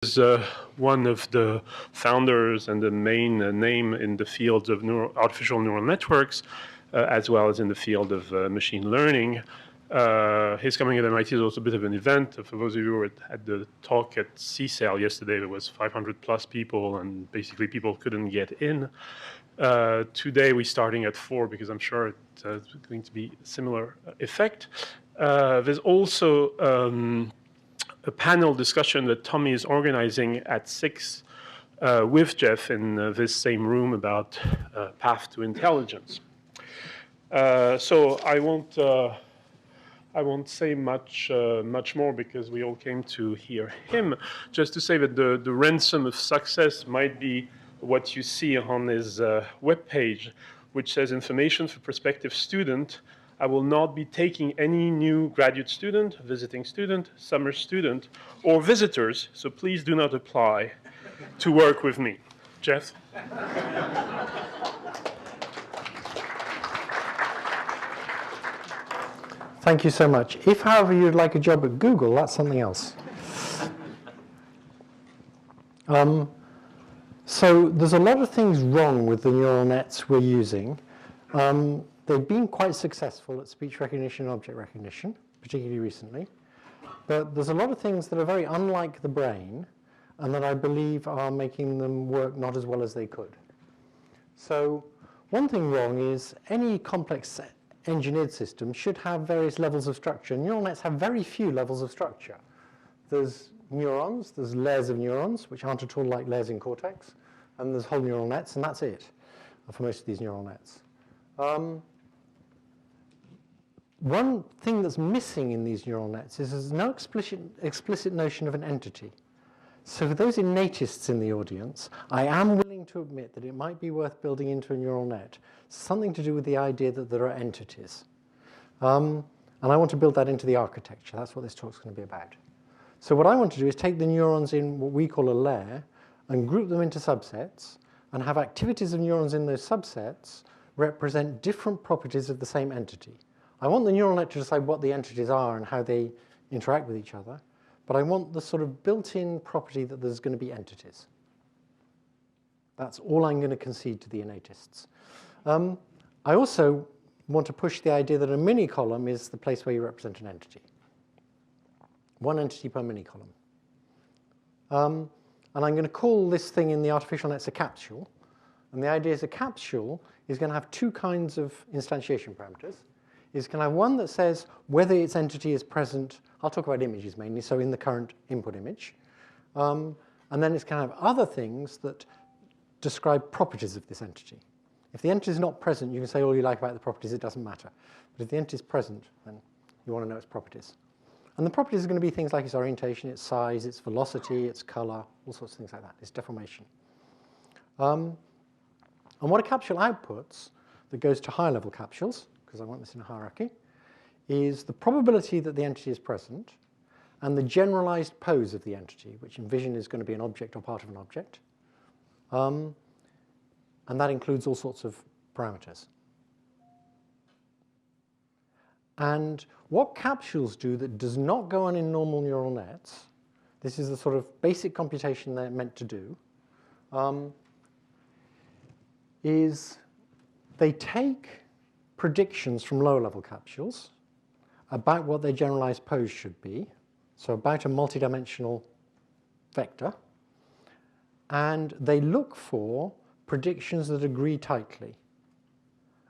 is one of the founders and the main name in the field of artificial neural networks, as well as in the field of machine learning. His coming at MIT is also a bit of an event. For those of you who were at the talk at CSAIL yesterday, there was 500 plus people, and basically people couldn't get in. Today we're starting at 4 because I'm sure it's going to be a similar effect. There's also a panel discussion that Tommy is organizing at 6 with Jeff in this same room about path to intelligence. So I won't say much more because we all came to hear him. Just to say that the ransom of success might be what you see on his webpage, which says information for prospective student. I will not be taking any new graduate student, visiting student, summer student, or visitors, so please do not apply to work with me. Jeff? Thank you so much. If, however, you'd like a job at Google, that's something else. So there's a lot of things wrong with the neural nets we're using. They've been quite successful at speech recognition and object recognition, particularly recently. But there's a lot of things that are very unlike the brain and that I believe are making them work not as well as they could. So one thing wrong is any complex engineered system should have various levels of structure. Neural nets have very few levels of structure. There's neurons, there's layers of neurons, which aren't at all like layers in cortex, and there's whole neural nets, and that's it for most of these neural nets. One thing that's missing in these neural nets is there's no explicit notion of an entity. So for those innatists in the audience, I am willing to admit that it might be worth building into a neural net something to do with the idea that there are entities. And I want to build that into the architecture. That's what this talk's going to be about. So what I want to do is take the neurons in what we call a layer and group them into subsets and have activities of neurons in those subsets represent different properties of the same entity. I want the neural net to decide what the entities are and how they interact with each other, but I want the sort of built-in property that there's going to be entities. That's all I'm going to concede to the innatists. I also want to push the idea that a mini-column is the place where you represent an entity. One entity per mini-column. And I'm going to call this thing in the artificial nets a capsule. And the idea is a capsule is going to have two kinds of instantiation parameters. It's going to have one that says whether its entity is present. I'll talk about images mainly, so in the current input image. And then it's going to have other things that describe properties of this entity. If the entity is not present, you can say all you like about the properties, it doesn't matter. But if the entity is present, then you want to know its properties. And the properties are going to be things like its orientation, its size, its velocity, its color, all sorts of things like that, its deformation. And what a capsule outputs that goes to higher level capsules, because I want this in a hierarchy, is the probability that the entity is present and the generalized pose of the entity, which in vision is going to be an object or part of an object. And that includes all sorts of parameters. And what capsules do that does not go on in normal neural nets, this is the sort of basic computation they're meant to do, is they take predictions from lower level capsules about what their generalized pose should be, so about a multidimensional vector, and they look for predictions that agree tightly.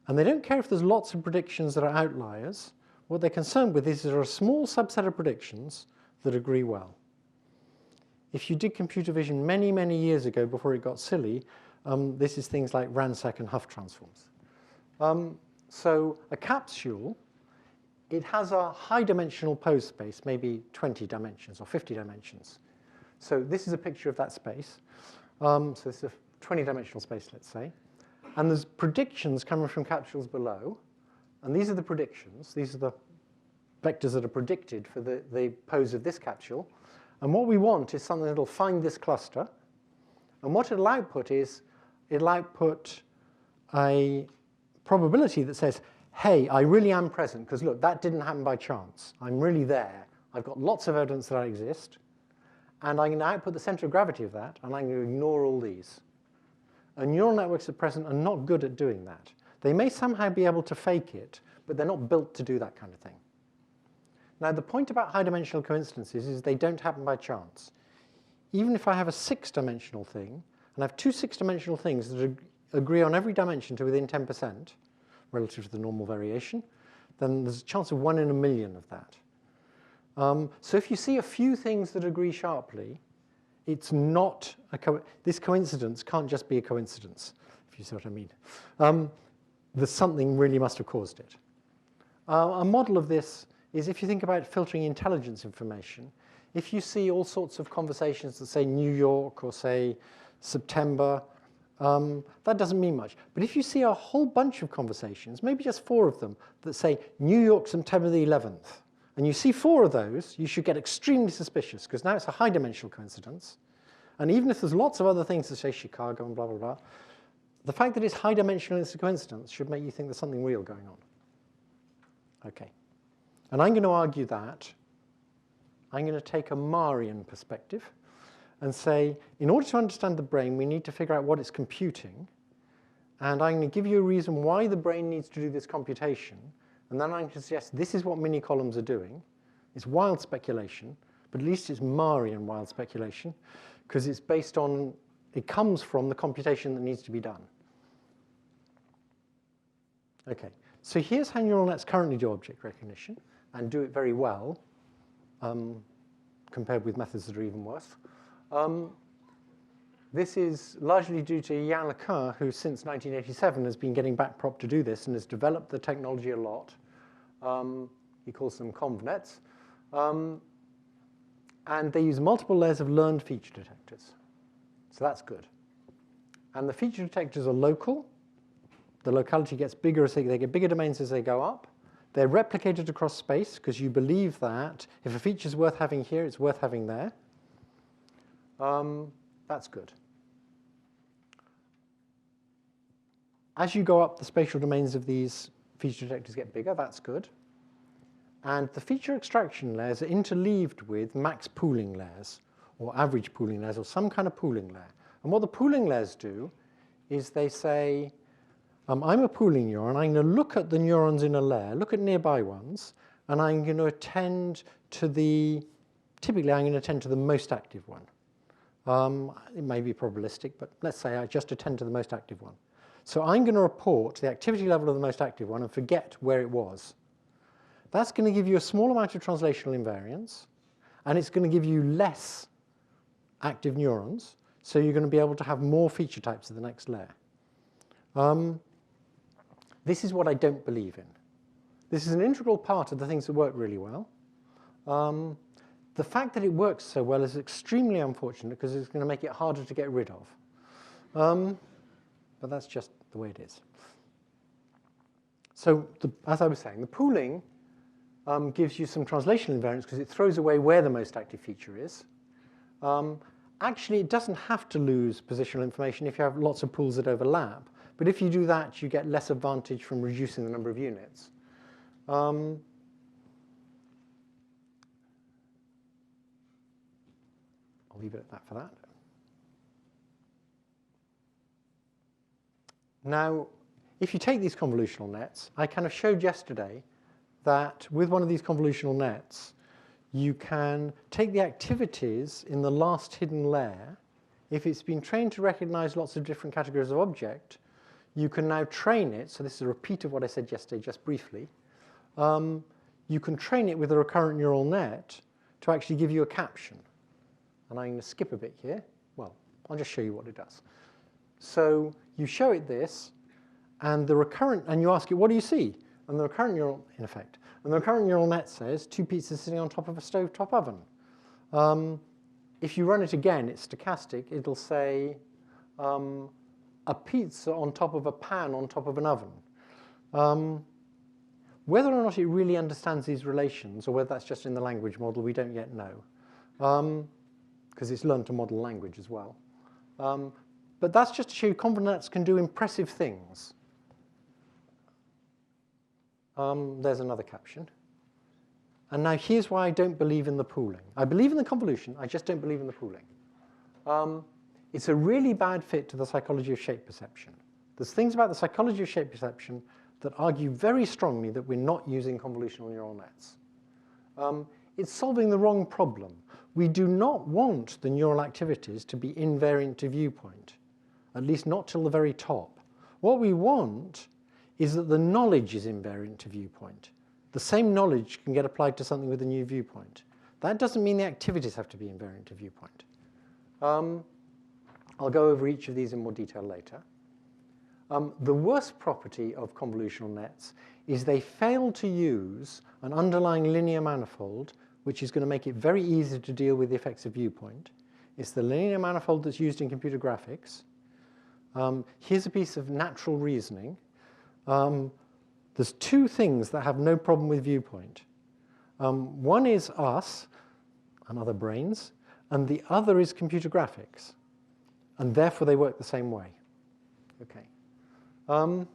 And they don't care if there's lots of predictions that are outliers. What they're concerned with is there are a small subset of predictions that agree well. If you did computer vision many, many years ago before it got silly, this is things like Ransach and Huff transforms. So a capsule, it has a high dimensional pose space, maybe 20 dimensions or 50 dimensions. So this is a picture of that space. So this is a 20-dimensional space, let's say. And there's predictions coming from capsules below. And these are the predictions. These are the vectors that are predicted for the pose of this capsule. And what we want is something that will find this cluster. And what it'll output is, it'll output a probability that says, hey, I really am present, because look, that didn't happen by chance. I'm really there. I've got lots of evidence that I exist. and I'm going to output the center of gravity of that, and I'm going to ignore all these. And neural networks at present are not good at doing that. They may somehow be able to fake it, but they're not built to do that kind of thing. Now, the point about high-dimensional coincidences is they don't happen by chance. Even if I have a 6-dimensional thing, and I have two 6-dimensional things that agree on every dimension to within 10% relative to the normal variation, then there's a chance of 1 in a million of that. So if you see a few things that agree sharply, it's not this coincidence can't just be a coincidence, if you see what I mean. There's something really must have caused it. A model of this is if you think about filtering intelligence information, if you see all sorts of conversations that say New York or say September, that doesn't mean much. But if you see a whole bunch of conversations, maybe just 4 of them, that say New York, September the 11th, and you see 4 of those, you should get extremely suspicious, because now it's a high-dimensional coincidence. And even if there's lots of other things that say Chicago and blah, blah, blah, the fact that it's high-dimensional and it's a coincidence should make you think there's something real going on. OK. And I'm going to argue that I'm going to take a Marian perspective and say, in order to understand the brain, we need to figure out what it's computing. And I'm going to give you a reason why the brain needs to do this computation. And then I'm going to suggest this is what mini-columns are doing. It's wild speculation, but at least it's Marian wild speculation, because it's based on, it comes from the computation that needs to be done. OK, so here's how neural nets currently do object recognition, and do it very well, compared with methods that are even worse. This is largely due to Yann LeCun, who since 1987 has been getting backprop to do this and has developed the technology a lot. He calls them convnets. And they use multiple layers of learned feature detectors. So that's good. And the feature detectors are local. The locality gets bigger as they get bigger domains as they go up. They're replicated across space, because you believe that if a feature is worth having here, it's worth having there. That's good. As you go up, the spatial domains of these feature detectors get bigger. That's good. And the feature extraction layers are interleaved with max pooling layers, or average pooling layers, or some kind of pooling layer. And what the pooling layers do is they say, I'm a pooling neuron. I'm going to look at the neurons in a layer, look at nearby ones, and I'm going to attend to typically I'm going to attend to the most active one. It may be probabilistic, but let's say I just attend to the most active one. So I'm going to report the activity level of the most active one and forget where it was. That's going to give you a small amount of translational invariance, and it's going to give you less active neurons, so you're going to be able to have more feature types at the next layer. This is what I don't believe in. This is an integral part of the things that work really well. The fact that it works so well is extremely unfortunate, because it's going to make it harder to get rid of. But that's just the way it is. So as I was saying, the pooling gives you some translational invariance, because it throws away where the most active feature is. Actually, it doesn't have to lose positional information if you have lots of pools that overlap. But if you do that, you get less advantage from reducing the number of units. I'll leave it at that for that. Now, if you take these convolutional nets, I kind of showed yesterday that with one of these convolutional nets, you can take the activities in the last hidden layer. If it's been trained to recognize lots of different categories of object, you can now train it. So this is a repeat of what I said yesterday, just briefly. You can train it with a recurrent neural net to actually give you a caption. And I'm going to skip a bit here. Well, I'll just show you what it does. So you show it this, and you ask it, what do you see? And the recurrent neural, in effect, and the recurrent neural net says 2 pizzas sitting on top of a stovetop oven. If you run it again, it's stochastic. It'll say a pizza on top of a pan on top of an oven. Whether or not it really understands these relations, or whether that's just in the language model, we don't yet know, because it's learned to model language as well. But that's just to show you convolnets can do impressive things. There's another caption. And now here's why I don't believe in the pooling. I believe in the convolution, I just don't believe in the pooling. It's a really bad fit to the psychology of shape perception. There's things about the psychology of shape perception that argue very strongly that we're not using convolutional neural nets. It's solving the wrong problem. We do not want the neural activities to be invariant to viewpoint, at least not till the very top. What we want is that the knowledge is invariant to viewpoint. The same knowledge can get applied to something with a new viewpoint. That doesn't mean the activities have to be invariant to viewpoint. I'll go over each of these in more detail later. The worst property of convolutional nets is they fail to use an underlying linear manifold, which is going to make it very easy to deal with the effects of viewpoint. It's the linear manifold that's used in computer graphics. Here's a piece of natural reasoning. There's two things that have no problem with viewpoint. One is us and other brains, and the other is computer graphics. And therefore, they work the same way. Okay. And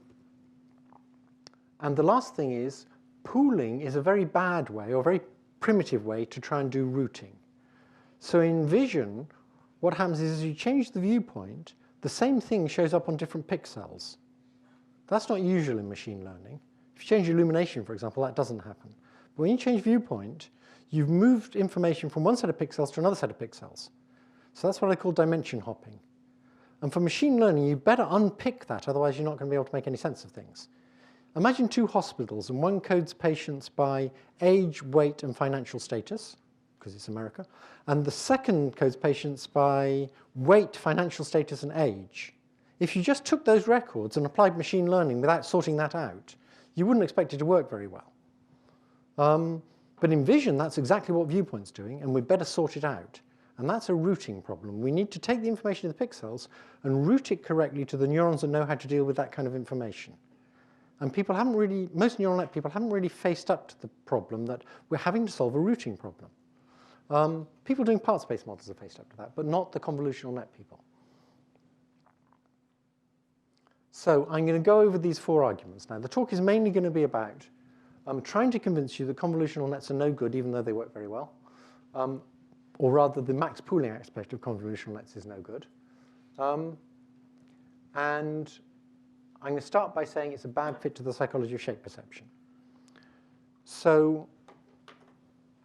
the last thing is, pooling is a very bad way, or a very primitive way, to try and do routing. So in vision, what happens is as you change the viewpoint, the same thing shows up on different pixels. That's not usual in machine learning. If you change illumination, for example, that doesn't happen. But when you change viewpoint, you've moved information from one set of pixels to another set of pixels. So that's what I call dimension hopping. And for machine learning, you better unpick that, otherwise you're not going to be able to make any sense of things. Imagine two hospitals, and one codes patients by age, weight, and financial status, because it's America, and the second codes patients by weight, financial status, and age. If you just took those records and applied machine learning without sorting that out, you wouldn't expect it to work very well. But in vision, that's exactly what viewpoint's doing, and we'd better sort it out. And that's a routing problem. We need to take the information of the pixels and route it correctly to the neurons that know how to deal with that kind of information. And people haven't really, most neural net people haven't really faced up to the problem that we're having to solve a routing problem. People doing part space models have faced up to that, but not the convolutional net people. So I'm going to go over these four arguments now. The talk is mainly going to be about trying to convince you that convolutional nets are no good, even though they work very well. Or rather, the max pooling aspect of convolutional nets is no good. And I'm going to start by saying it's a bad fit to the psychology of shape perception. So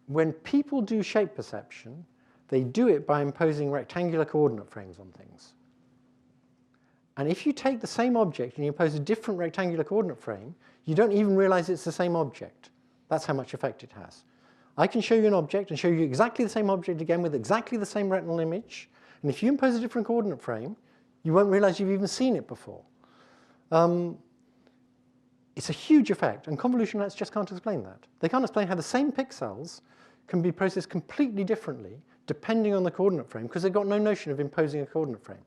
when people do shape perception, they do it by imposing rectangular coordinate frames on things. And if you take the same object and you impose a different rectangular coordinate frame, you don't even realize it's the same object. That's how much effect it has. I can show you an object and show you exactly the same object again with exactly the same retinal image. And if you impose a different coordinate frame, you won't realize you've even seen it before. It's a huge effect, and convolutional nets just can't explain that. They can't explain how the same pixels can be processed completely differently depending on the coordinate frame, because they've got no notion of imposing a coordinate frame.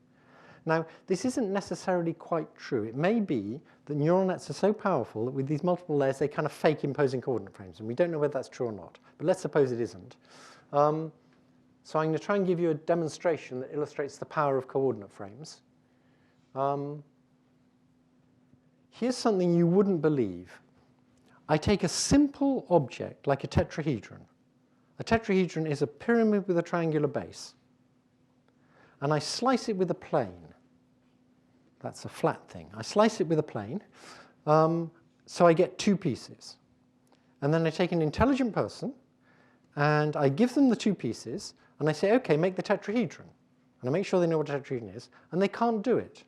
Now, this isn't necessarily quite true. It may be that neural nets are so powerful that with these multiple layers, they kind of fake imposing coordinate frames, and we don't know whether that's true or not. But let's suppose it isn't. So I'm going to try and give you a demonstration that illustrates the power of coordinate frames. Here's something you wouldn't believe. I take a simple object like a tetrahedron. A tetrahedron is a pyramid with a triangular base. And I slice it with a plane. That's a flat thing. I slice it with a plane, so I get two pieces. And then I take an intelligent person, and I give them the two pieces, and I say, OK, make the tetrahedron. And I make sure they know what a tetrahedron is, and they can't do it.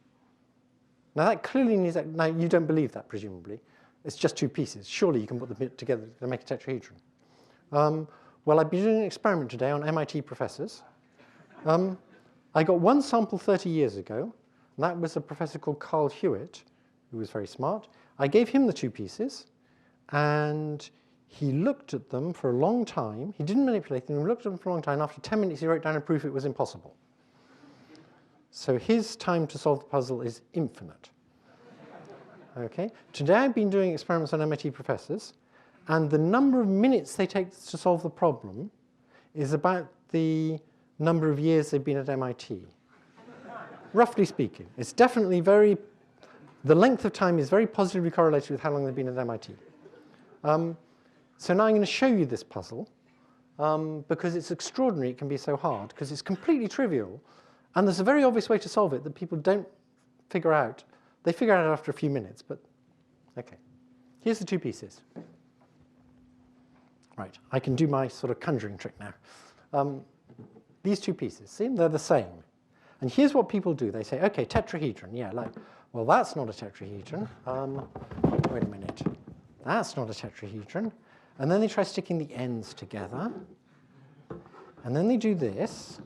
Now, that clearly means that, now, you don't believe that, presumably. It's just two pieces. Surely you can put them together to make a tetrahedron. Well, I've been doing an experiment today on MIT professors. I got one sample 30 years ago, and that was a professor called Carl Hewitt, who was very smart. I gave him the two pieces, and he looked at them for a long time. He didn't manipulate them. He looked at them for a long time. After 10 minutes, he wrote down a proof it was impossible. So his time to solve the puzzle is infinite. Okay. Today, I've been doing experiments on MIT professors, and the number of minutes they take to solve the problem is about the number of years they've been at MIT. Roughly speaking. It's definitely the length of time is very positively correlated with how long they've been at MIT. So now I'm going to show you this puzzle, because it's extraordinary it can be so hard, because it's completely trivial, and there's a very obvious way to solve it that people don't figure out. They figure it out after a few minutes, but okay. Here's the two pieces. Right, I can do my sort of conjuring trick now. These two pieces, see, they're the same. And here's what people do. They say, okay, tetrahedron, yeah, like, well, that's not a tetrahedron. Wait a minute. That's not a tetrahedron. And then they try sticking the ends together. And then they do this.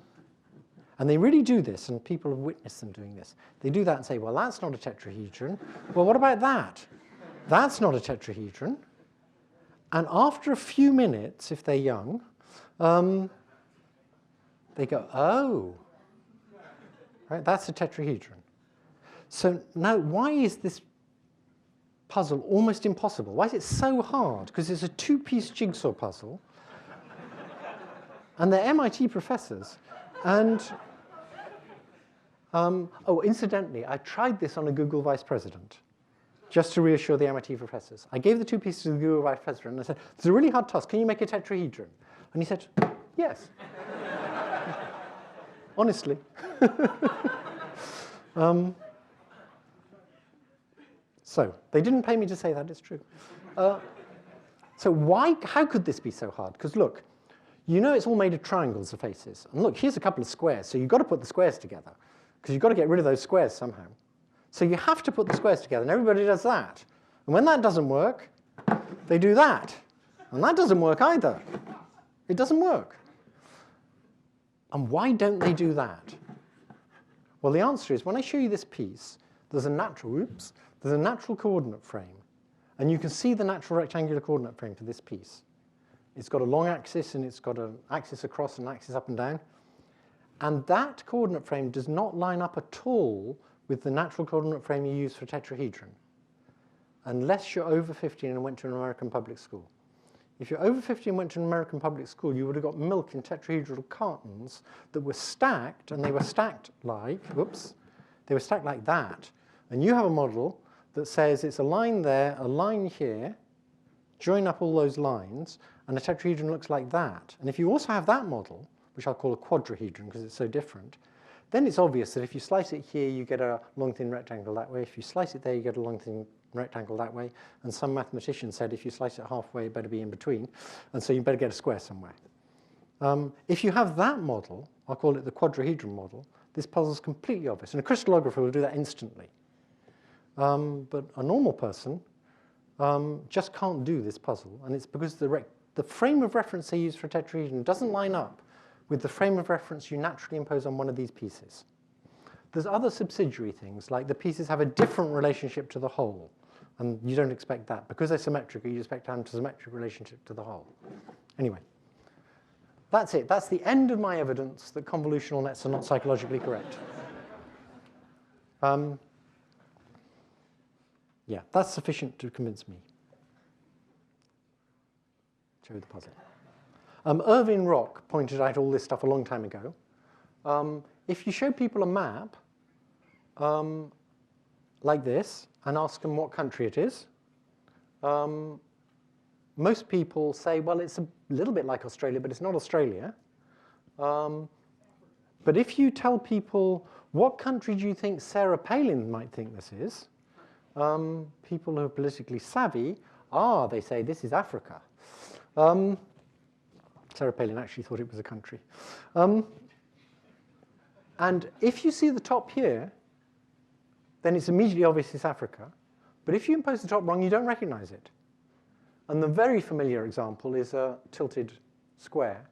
And they really do this, and people have witnessed them doing this. They do that and say, well, that's not a tetrahedron. Well, what about that? That's not a tetrahedron. And after a few minutes, if they're young, they go, oh, right, that's a tetrahedron. So now, why is this puzzle almost impossible? Why is it so hard? Because it's a two-piece jigsaw puzzle. And they're MIT professors. And, oh, incidentally, I tried this on a Google vice president, just to reassure the MIT professors. I gave the two pieces to the Google vice president, and I said, it's a really hard task. Can you make a tetrahedron? And he said, yes. Honestly. So they didn't pay me to say that, it's true. So how could this be so hard? Because look, you know it's all made of triangles, the faces. And look, here's a couple of squares, so you've got to put the squares together, because you've got to get rid of those squares somehow. So you have to put the squares together, and everybody does that. And when that doesn't work, they do that. And that doesn't work either. It doesn't work. And why don't they do that? Well, the answer is, when I show you this piece, there's a natural coordinate frame. And you can see the natural rectangular coordinate frame for this piece. It's got a long axis, and it's got an axis across and an axis up and down. And that coordinate frame does not line up at all with the natural coordinate frame you use for tetrahedron, unless you're over 15 and went to an American public school. If you're over 50 and went to an American public school, you would have got milk in tetrahedral cartons that were stacked, and they were stacked like, whoops, they were stacked like that. And you have a model that says it's a line there, a line here, join up all those lines, and a tetrahedron looks like that. And if you also have that model, which I'll call a quadrahedron because it's so different, then it's obvious that if you slice it here, you get a long, thin rectangle that way. If you slice it there, you get a long, thin rectangle that way. And some mathematician said if you slice it halfway, it better be in between. And so you better get a square somewhere. If you have that model, I'll call it the quadrahedron model, this puzzle is completely obvious. And a crystallographer will do that instantly. But a normal person just can't do this puzzle. And it's because the frame of reference they use for a tetrahedron doesn't line up with the frame of reference you naturally impose on one of these pieces. There's other subsidiary things, like the pieces have a different relationship to the whole. And you don't expect that. Because they're symmetrical, you expect to have a symmetric relationship to the whole. Anyway, that's it. That's the end of my evidence that convolutional nets are not psychologically correct. Yeah, that's sufficient to convince me. Show the puzzle. Irving Rock pointed out all this stuff a long time ago. If you show people a map like this and ask them what country it is, most people say, well, it's a little bit like Australia, but it's not Australia. But if you tell people, what country do you think Sarah Palin might think this is? People who are politically savvy, they say, this is Africa. Sarah Palin actually thought it was a country. And if you see the top here, then it's immediately obvious it's Africa. But if you impose the top wrong, you don't recognize it. And the very familiar example is a tilted square.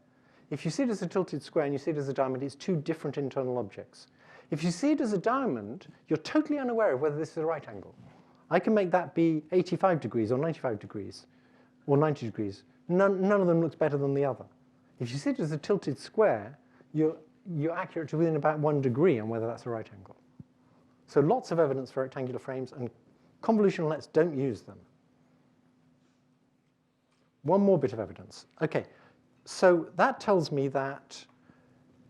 If you see it as a tilted square and you see it as a diamond, it's two different internal objects. If you see it as a diamond, you're totally unaware of whether this is a right angle. I can make that be 85 degrees or 95 degrees or 90 degrees. None of them looks better than the other. If you see it as a tilted square, you're accurate to within about 1 degree on whether that's a right angle. So lots of evidence for rectangular frames, and convolutional nets don't use them. One more bit of evidence. OK, so that tells me that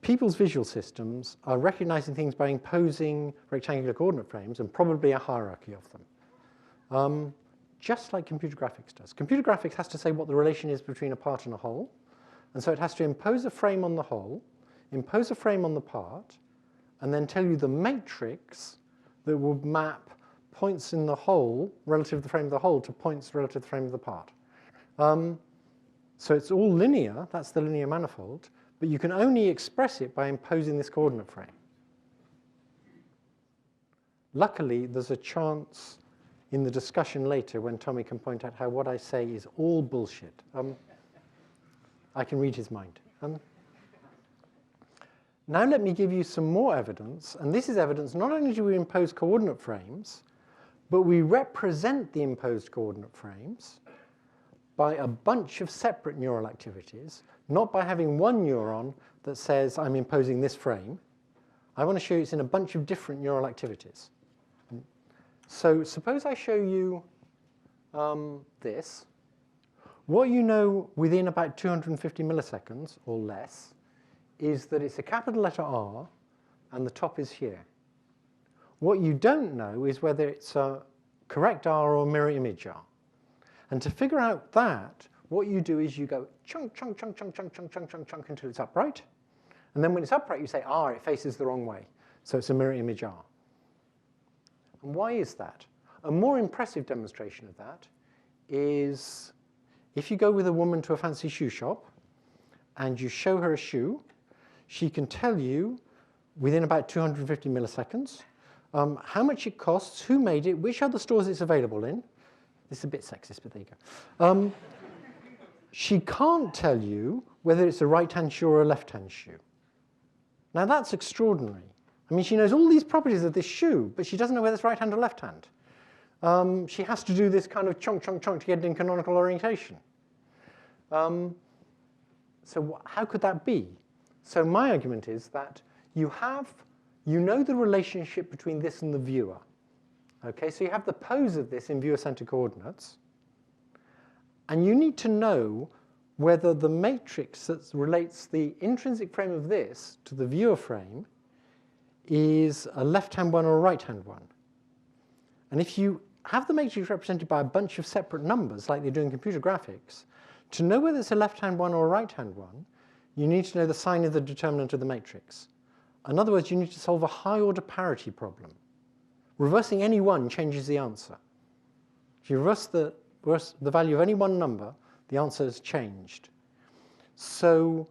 people's visual systems are recognizing things by imposing rectangular coordinate frames, and probably a hierarchy of them. just like computer graphics does. Computer graphics has to say what the relation is between a part and a whole, and so it has to impose a frame on the whole, impose a frame on the part, and then tell you the matrix that will map points in the whole relative to the frame of the whole to points relative to the frame of the part. So it's all linear, that's the linear manifold, but you can only express it by imposing this coordinate frame. Luckily, there's a chance in the discussion later when Tommy can point out how what I say is all bullshit. I can read his mind. Now let me give you some more evidence, and this is evidence not only do we impose coordinate frames, but we represent the imposed coordinate frames by a bunch of separate neural activities, not by having one neuron that says, I'm imposing this frame. I want to show you it's in a bunch of different neural activities. So suppose I show you this. What you know within about 250 milliseconds or less is that it's a capital letter R and the top is here. What you don't know is whether it's a correct R or a mirror image R. And to figure out that, what you do is you go chunk, chunk, chunk, chunk, chunk, chunk, chunk, chunk, chunk until it's upright. And then when it's upright, you say, it faces the wrong way. So it's a mirror image R. And why is that? A more impressive demonstration of that is if you go with a woman to a fancy shoe shop and you show her a shoe, she can tell you within about 250 milliseconds how much it costs, who made it, which other stores it's available in. This is a bit sexist, but there you go. She can't tell you whether it's a right-hand shoe or a left-hand shoe. Now that's extraordinary. I mean, she knows all these properties of this shoe, but she doesn't know whether it's right-hand or left-hand. She has to do this kind of chunk, chunk, chunk to get it in canonical orientation. So how could that be? So my argument is that you know the relationship between this and the viewer. Okay, so you have the pose of this in viewer-centered coordinates, and you need to know whether the matrix that relates the intrinsic frame of this to the viewer frame is a left-hand one or a right-hand one. And if you have the matrix represented by a bunch of separate numbers, like they do in computer graphics, to know whether it's a left-hand one or a right-hand one, you need to know the sign of the determinant of the matrix. In other words, you need to solve a high-order parity problem. Reversing any one changes the answer. If you reverse the value of any one number, the answer is changed. So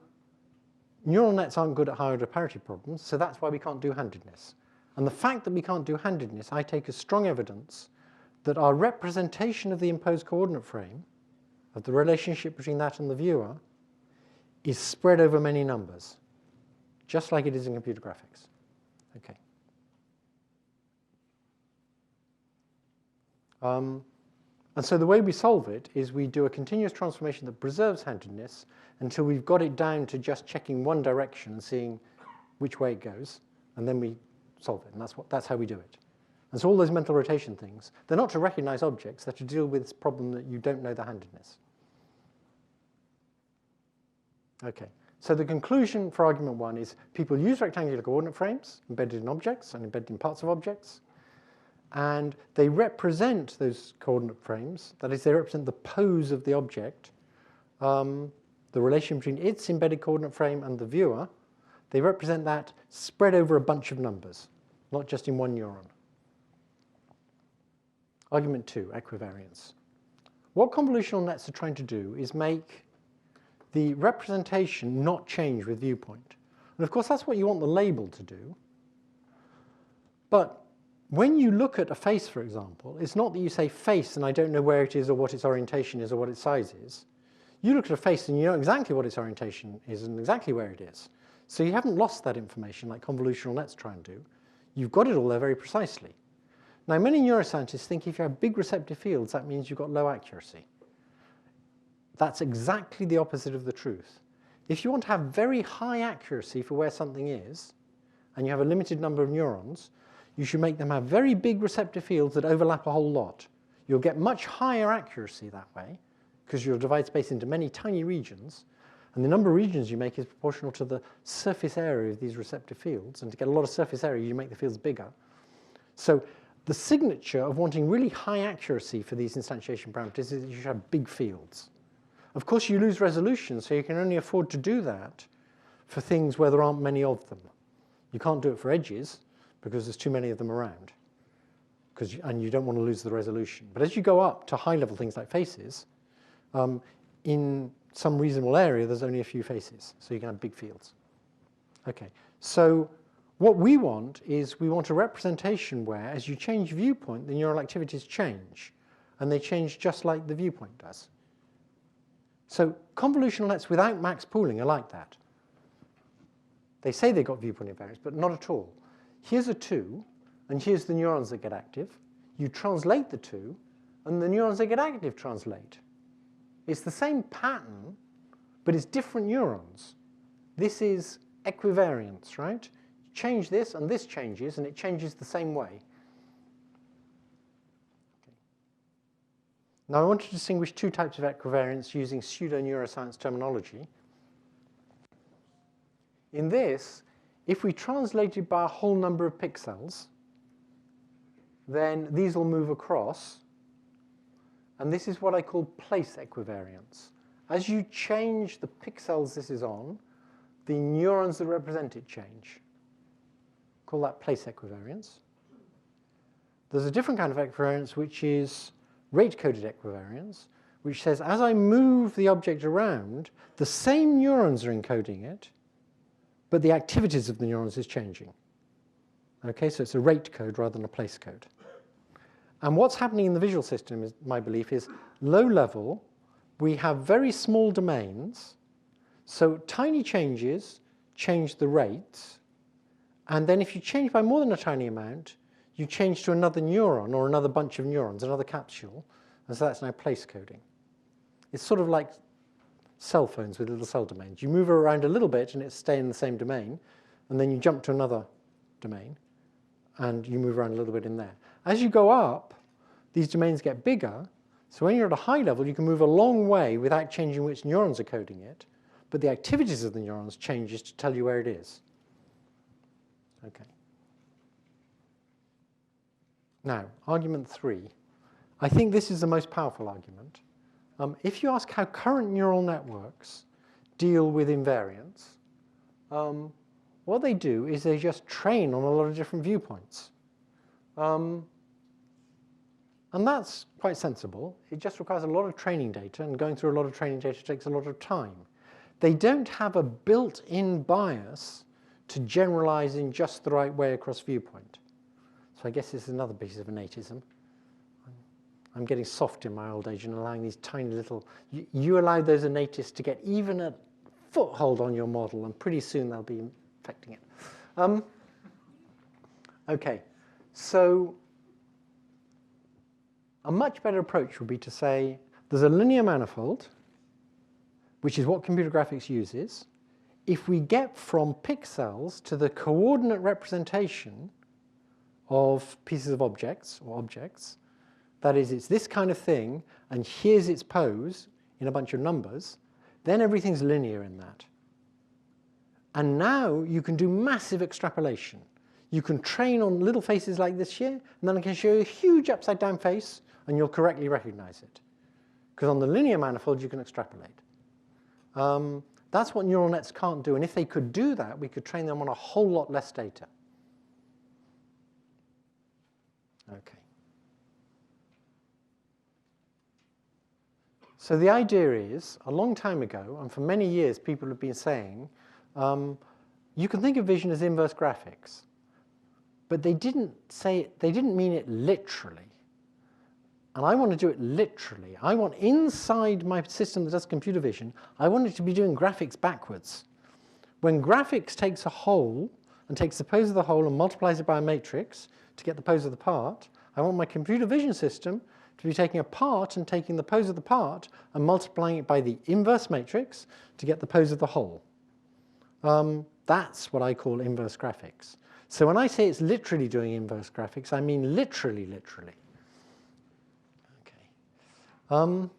neural nets aren't good at high-order parity problems, so that's why we can't do handedness. And the fact that we can't do handedness, I take as strong evidence that our representation of the imposed coordinate frame, of the relationship between that and the viewer, is spread over many numbers, just like it is in computer graphics. Okay. And so the way we solve it is we do a continuous transformation that preserves handedness until we've got it down to just checking one direction and seeing which way it goes, and then we solve it, and that's how we do it. And so all those mental rotation things, they're not to recognize objects, they're to deal with this problem that you don't know the handedness. Okay, so the conclusion for argument one is people use rectangular coordinate frames embedded in objects and embedded in parts of objects, and they represent those coordinate frames, that is, they represent the pose of the object, the relation between its embedded coordinate frame and the viewer. They represent that spread over a bunch of numbers, not just in one neuron. Argument two, equivariance. What convolutional nets are trying to do is make the representation not change with viewpoint. And of course, that's what you want the label to do. But when you look at a face, for example, it's not that you say face and I don't know where it is or what its orientation is or what its size is. You look at a face and you know exactly what its orientation is and exactly where it is. So you haven't lost that information like convolutional nets try and do. You've got it all there very precisely. Now, many neuroscientists think if you have big receptive fields, that means you've got low accuracy. That's exactly the opposite of the truth. If you want to have very high accuracy for where something is, and you have a limited number of neurons, you should make them have very big receptive fields that overlap a whole lot. You'll get much higher accuracy that way, because you'll divide space into many tiny regions, and the number of regions you make is proportional to the surface area of these receptive fields, and to get a lot of surface area, you make the fields bigger. So the signature of wanting really high accuracy for these instantiation parameters is that you should have big fields. Of course, you lose resolution, so you can only afford to do that for things where there aren't many of them. You can't do it for edges, because there's too many of them around, and you don't want to lose the resolution. But as you go up to high-level things like faces, in some reasonable area, there's only a few faces, so you can have big fields. Okay, so what we want is we want a representation where, as you change viewpoint, the neural activities change, and they change just like the viewpoint does. So convolutional nets without max pooling are like that. They say they got viewpoint invariance, but not at all. Here's a 2, and here's the neurons that get active. You translate the 2, and the neurons that get active translate. It's the same pattern, but it's different neurons. This is equivariance, right? You change this, and this changes, and it changes the same way. Now, I want to distinguish two types of equivariance using pseudo-neuroscience terminology. In this, if we translate it by a whole number of pixels, then these will move across. And this is what I call place equivariance. As you change the pixels this is on, the neurons that represent it change. Call that place equivariance. There's a different kind of equivariance, which is rate-coded equivariance, which says as I move the object around, the same neurons are encoding it, but the activities of the neurons is changing. Okay, so it's a rate code rather than a place code. And what's happening in the visual system, is my belief, is low level, we have very small domains, so tiny changes change the rates, and then if you change by more than a tiny amount, you change to another neuron or another bunch of neurons, another capsule, and so that's now place coding. It's sort of like cell phones with little cell domains. You move around a little bit and it stays in the same domain, and then you jump to another domain, and you move around a little bit in there. As you go up, these domains get bigger, so when you're at a high level, you can move a long way without changing which neurons are coding it, but the activities of the neurons changes to tell you where it is. Okay. Now, argument 3. I think this is the most powerful argument. If you ask how current neural networks deal with invariance, what they do is they just train on a lot of different viewpoints. And that's quite sensible. It just requires a lot of training data, and going through a lot of training data takes a lot of time. They don't have a built-in bias to generalize in just the right way across viewpoint. So I guess this is another piece of innatism. I'm getting soft in my old age and allowing these tiny little, you allow those innatists to get even a foothold on your model, and pretty soon they'll be affecting it. Okay, so a much better approach would be to say there's a linear manifold, which is what computer graphics uses. If we get from pixels to the coordinate representation of pieces of objects, or objects, that is, it's this kind of thing, and here's its pose in a bunch of numbers, then everything's linear in that. And now you can do massive extrapolation. You can train on little faces like this here, and then I can show you a huge upside-down face, and you'll correctly recognize it. Because on the linear manifold, you can extrapolate. That's what neural nets can't do, and if they could do that, we could train them on a whole lot less data. Okay. So the idea is, a long time ago, and for many years people have been saying, you can think of vision as inverse graphics. But they didn't mean it literally. And I want to do it literally. I want, inside my system that does computer vision, I want it to be doing graphics backwards. When graphics takes a whole, and takes the pose of the whole and multiplies it by a matrix to get the pose of the part, I want my computer vision system to be taking a part and taking the pose of the part and multiplying it by the inverse matrix to get the pose of the whole. That's what I call inverse graphics. So when I say it's literally doing inverse graphics, I mean literally, literally. Okay.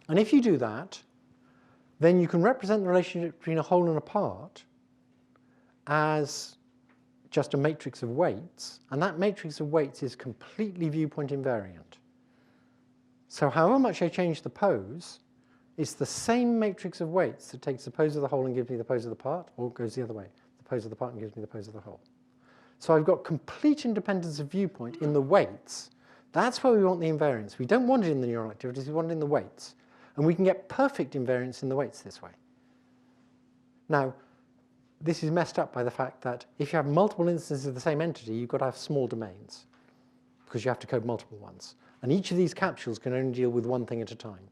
And if you do that, then you can represent the relationship between a whole and a part as just a matrix of weights, and that matrix of weights is completely viewpoint invariant. So however much I change the pose, it's the same matrix of weights that takes the pose of the whole and gives me the pose of the part, or goes the other way, the pose of the part and gives me the pose of the whole. So I've got complete independence of viewpoint in the weights. That's where we want the invariance. We don't want it in the neural activities, we want it in the weights. And we can get perfect invariance in the weights this way. Now, this is messed up by the fact that if you have multiple instances of the same entity, you've got to have small domains, because you have to code multiple ones. And each of these capsules can only deal with one thing at a time.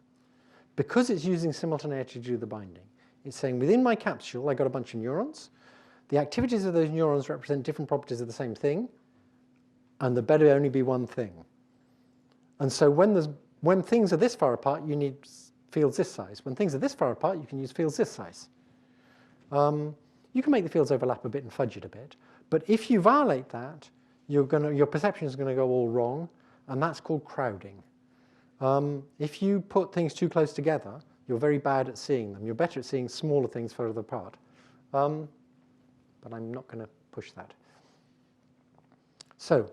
Because it's using simultaneity to do the binding, it's saying within my capsule, I've got a bunch of neurons. The activities of those neurons represent different properties of the same thing, and there better only be one thing. And so when things are this far apart, you need fields this size. When things are this far apart, you can use fields this size. You can make the fields overlap a bit and fudge it a bit, but if you violate that, your perception is going to go all wrong, and that's called crowding. If you put things too close together, you're very bad at seeing them. You're better at seeing smaller things further apart. But I'm not going to push that. So,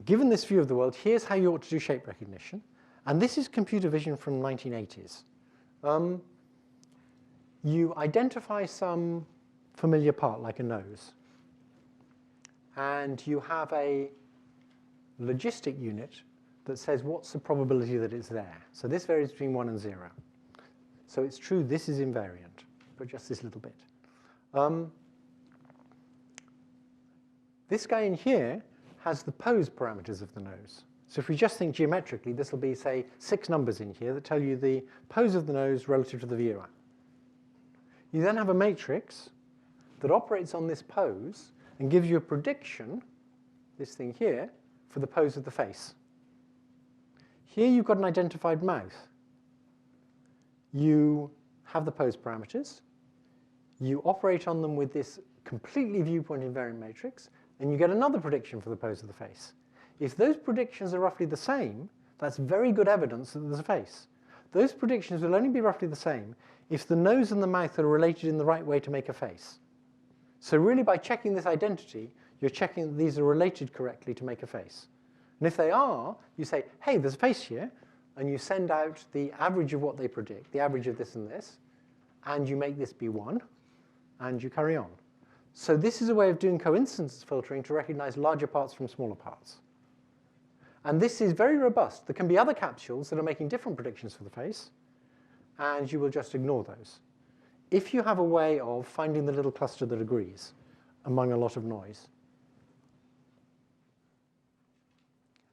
given this view of the world, here's how you ought to do shape recognition. And this is computer vision from the 1980s. You identify some familiar part, like a nose. And you have a logistic unit that says what's the probability that it's there. So this varies between 1 and 0. So it's true this is invariant, but just this little bit. This guy in here has the pose parameters of the nose. So if we just think geometrically, this will be, say, 6 numbers in here that tell you the pose of the nose relative to the viewer. You then have a matrix that operates on this pose and gives you a prediction, this thing here, for the pose of the face. Here you've got an identified mouth. You have the pose parameters. You operate on them with this completely viewpoint invariant matrix, and you get another prediction for the pose of the face. If those predictions are roughly the same, that's very good evidence that there's a face. Those predictions will only be roughly the same if the nose and the mouth are related in the right way to make a face. So really, by checking this identity, you're checking that these are related correctly to make a face. And if they are, you say, hey, there's a face here, and you send out the average of what they predict, the average of this and this, and you make this be 1, and you carry on. So this is a way of doing coincidence filtering to recognize larger parts from smaller parts. And this is very robust. There can be other capsules that are making different predictions for the face, and you will just ignore those. If you have a way of finding the little cluster that agrees among a lot of noise.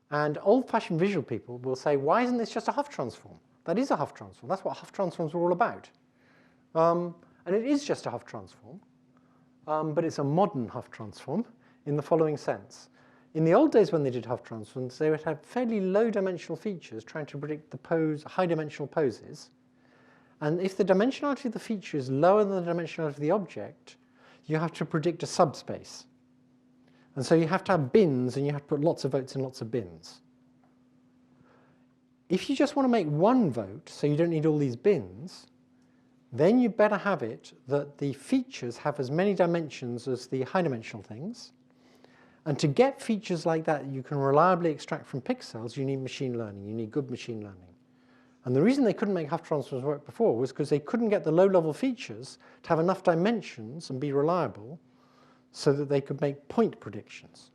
And old-fashioned visual people will say, why isn't this just a Hough transform? That is a Hough transform. That's what Hough transforms are all about. And it is just a Hough transform, but it's a modern Hough transform in the following sense. In the old days when they did Hough transforms, they would have fairly low-dimensional features trying to predict the high-dimensional poses. And if the dimensionality of the feature is lower than the dimensionality of the object, you have to predict a subspace. And so you have to have bins, and you have to put lots of votes in lots of bins. If you just want to make one vote, so you don't need all these bins, then you better have it that the features have as many dimensions as the high-dimensional things. And to get features like that you can reliably extract from pixels, you need machine learning. You need good machine learning. And the reason they couldn't make Hough transforms work before was because they couldn't get the low-level features to have enough dimensions and be reliable so that they could make point predictions.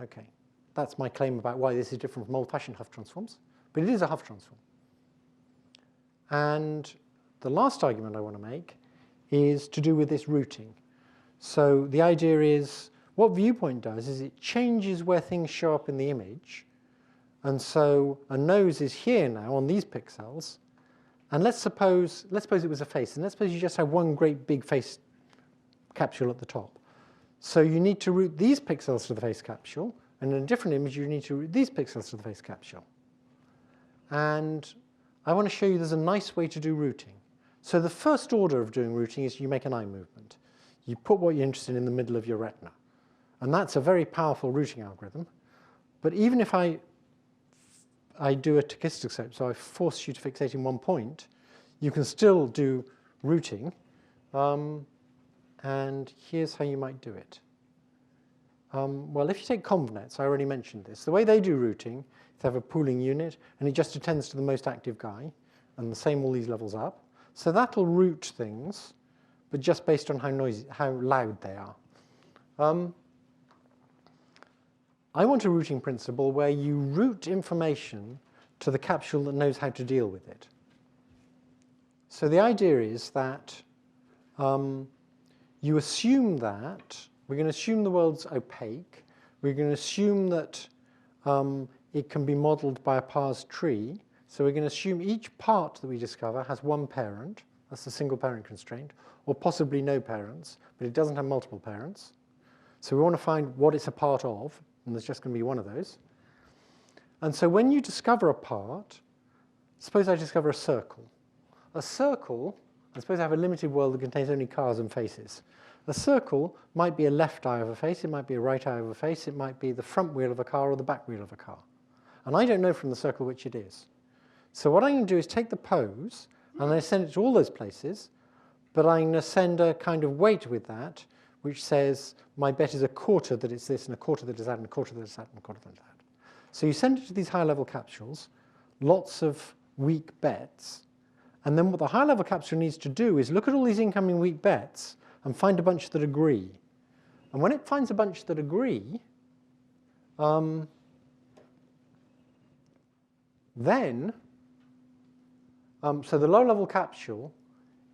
Okay, that's my claim about why this is different from old-fashioned Hough transforms. But it is a Hough transform. And the last argument I want to make is to do with this routing. So the idea is, what viewpoint does is it changes where things show up in the image. And so a nose is here now on these pixels. And let's suppose it was a face. And let's suppose you just have one great big face capsule at the top. So you need to route these pixels to the face capsule. And in a different image, you need to route these pixels to the face capsule. And I want to show you there's a nice way to do routing. So the first order of doing routing is you make an eye movement. You put what you're interested in the middle of your retina. And that's a very powerful routing algorithm. But even if I do a tachystroscope, so I force you to fixate in one point, you can still do routing. and here's how you might do it. Well, if you take convnets, I already mentioned this. The way they do routing is they have a pooling unit, and it just attends to the most active guy, and the same all these levels up. So that'll route things, but just based on how loud they are. I want a routing principle where you route information to the capsule that knows how to deal with it. So the idea is that you assume that, we're going to assume the world's opaque, we're going to assume that it can be modeled by a parsed tree, so we're going to assume each part that we discover has one parent, that's the single parent constraint, or possibly no parents, but it doesn't have multiple parents. So we want to find what it's a part of, and there's just going to be one of those. And so when you discover a part, suppose I discover a circle. A circle, I suppose I have a limited world that contains only cars and faces. A circle might be a left eye of a face, it might be a right eye of a face, it might be the front wheel of a car or the back wheel of a car. And I don't know from the circle which it is. So what I'm going to do is take the pose, and I send it to all those places, but I'm going to send a kind of weight with that, which says my bet is a quarter that it's this, and a quarter that is that, and a quarter that is that, and a quarter that is that. So you send it to these high-level capsules, lots of weak bets, and then what the high-level capsule needs to do is look at all these incoming weak bets and find a bunch that agree. And when it finds a bunch that agree, then, so the low-level capsule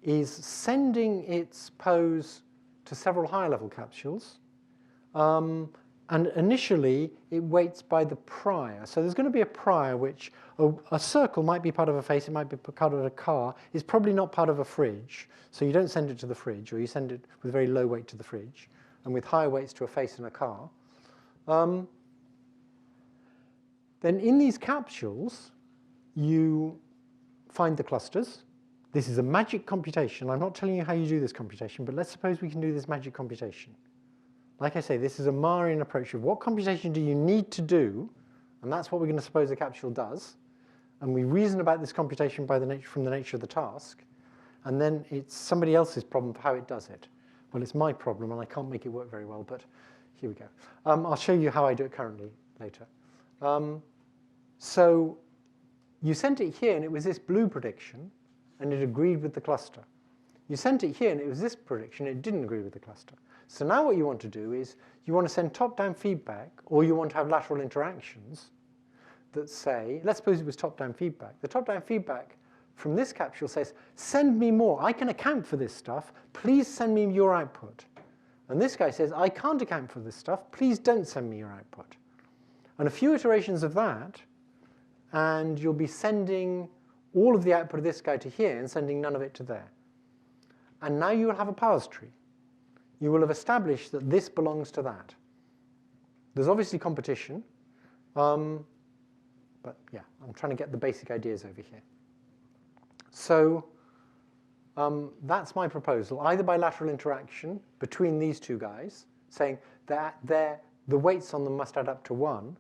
is sending its pose to several higher-level capsules, and initially it weights by the prior. So there's going to be a prior which, a circle might be part of a face, it might be part of a car, it's probably not part of a fridge, so you don't send it to the fridge, or you send it with very low weight to the fridge, and with higher weights to a face and a car. Then in these capsules, you find the clusters. This is a magic computation. I'm not telling you how you do this computation, but let's suppose we can do this magic computation. Like I say, this is a Marian approach of what computation do you need to do, and that's what we're going to suppose a capsule does. And we reason about this computation from the nature of the task, and then it's somebody else's problem for how it does it. Well, it's my problem, and I can't make it work very well, but here we go. I'll show you how I do it currently later. So you sent it here, and it was this blue prediction, and it agreed with the cluster. You sent it here, and it was this prediction, and it didn't agree with the cluster. So now what you want to do is you want to send top-down feedback, or you want to have lateral interactions that say, let's suppose it was top-down feedback. The top-down feedback from this capsule says, send me more. I can account for this stuff. Please send me your output. And this guy says, I can't account for this stuff. Please don't send me your output. And a few iterations of that, and you'll be sending all of the output of this guy to here and sending none of it to there. And now you will have a parse tree. You will have established that this belongs to that. There's obviously competition, but yeah, I'm trying to get the basic ideas over here. So that's my proposal, either by lateral interaction between these two guys, saying that the weights on them must add up to 1,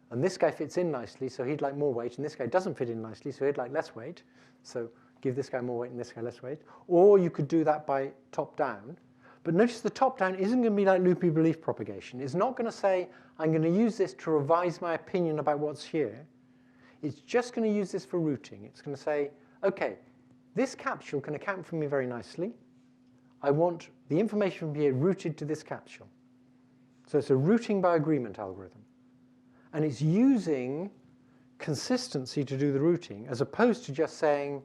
and this guy fits in nicely, so he'd like more weight, and this guy doesn't fit in nicely, so he'd like less weight, so give this guy more weight and this guy less weight. Or you could do that by top-down. But notice the top-down isn't going to be like loopy belief propagation. It's not going to say, I'm going to use this to revise my opinion about what's here. It's just going to use this for routing. It's going to say, OK, this capsule can account for me very nicely. I want the information from here routed to this capsule. So it's a routing by agreement algorithm. And it's using consistency to do the routing, as opposed to just saying,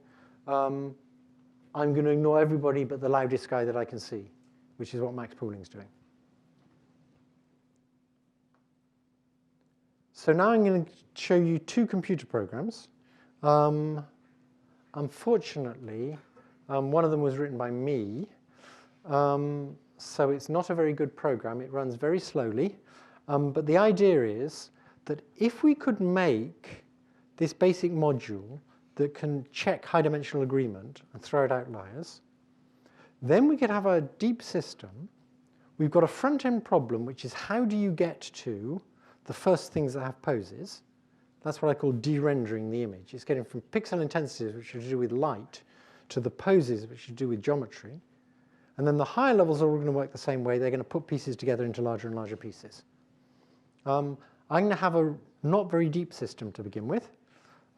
I'm going to ignore everybody but the loudest guy that I can see, which is what max pooling's doing. So now I'm going to show you two computer programs. Unfortunately, one of them was written by me, so it's not a very good program. It runs very slowly. But the idea is that if we could make this basic module that can check high-dimensional agreement and throw out outliers, then we could have a deep system. We've got a front-end problem, which is how do you get to the first things that have poses? That's what I call de-rendering the image. It's getting from pixel intensities, which are to do with light, to the poses, which are to do with geometry. And then the higher levels are all going to work the same way. They're going to put pieces together into larger and larger pieces. I'm going to have a not very deep system to begin with.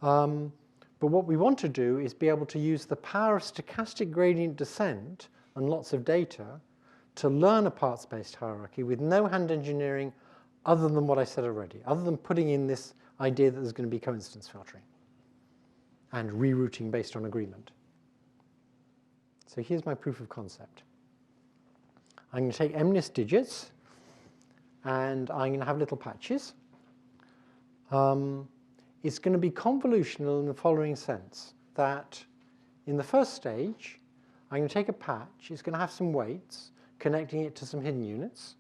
But what we want to do is be able to use the power of stochastic gradient descent and lots of data to learn a parts-based hierarchy with no hand engineering other than what I said already, other than putting in this idea that there's going to be coincidence filtering and rerouting based on agreement. So here's my proof of concept. I'm going to take MNIST digits, and I'm going to have little patches. It's going to be convolutional in the following sense, that in the first stage, I'm going to take a patch. It's going to have some weights, connecting it to some hidden units.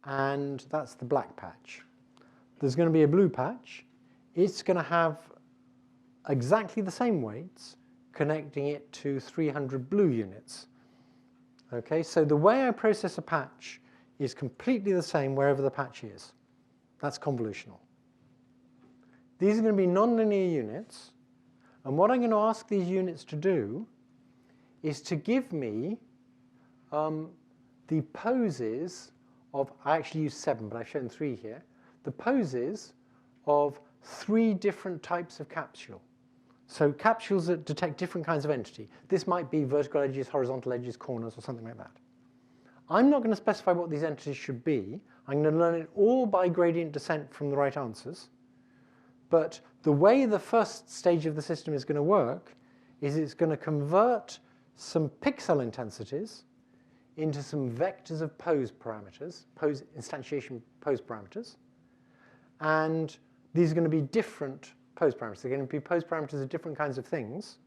And that's the black patch. There's going to be a blue patch. It's going to have exactly the same weights, connecting it to 300 blue units. Okay, so the way I process a patch is completely the same wherever the patch is. That's convolutional. These are going to be nonlinear units, and what I'm going to ask these units to do is to give me the poses of, I actually use 7, but I've shown 3 here, the poses of 3 different types of capsule. So capsules that detect different kinds of entity. This might be vertical edges, horizontal edges, corners, or something like that. I'm not going to specify what these entities should be. I'm going to learn it all by gradient descent from the right answers. But the way the first stage of the system is going to work is it's going to convert some pixel intensities into some vectors of pose parameters, pose instantiation pose parameters. And these are going to be different pose parameters. They're going to be pose parameters of different kinds of things.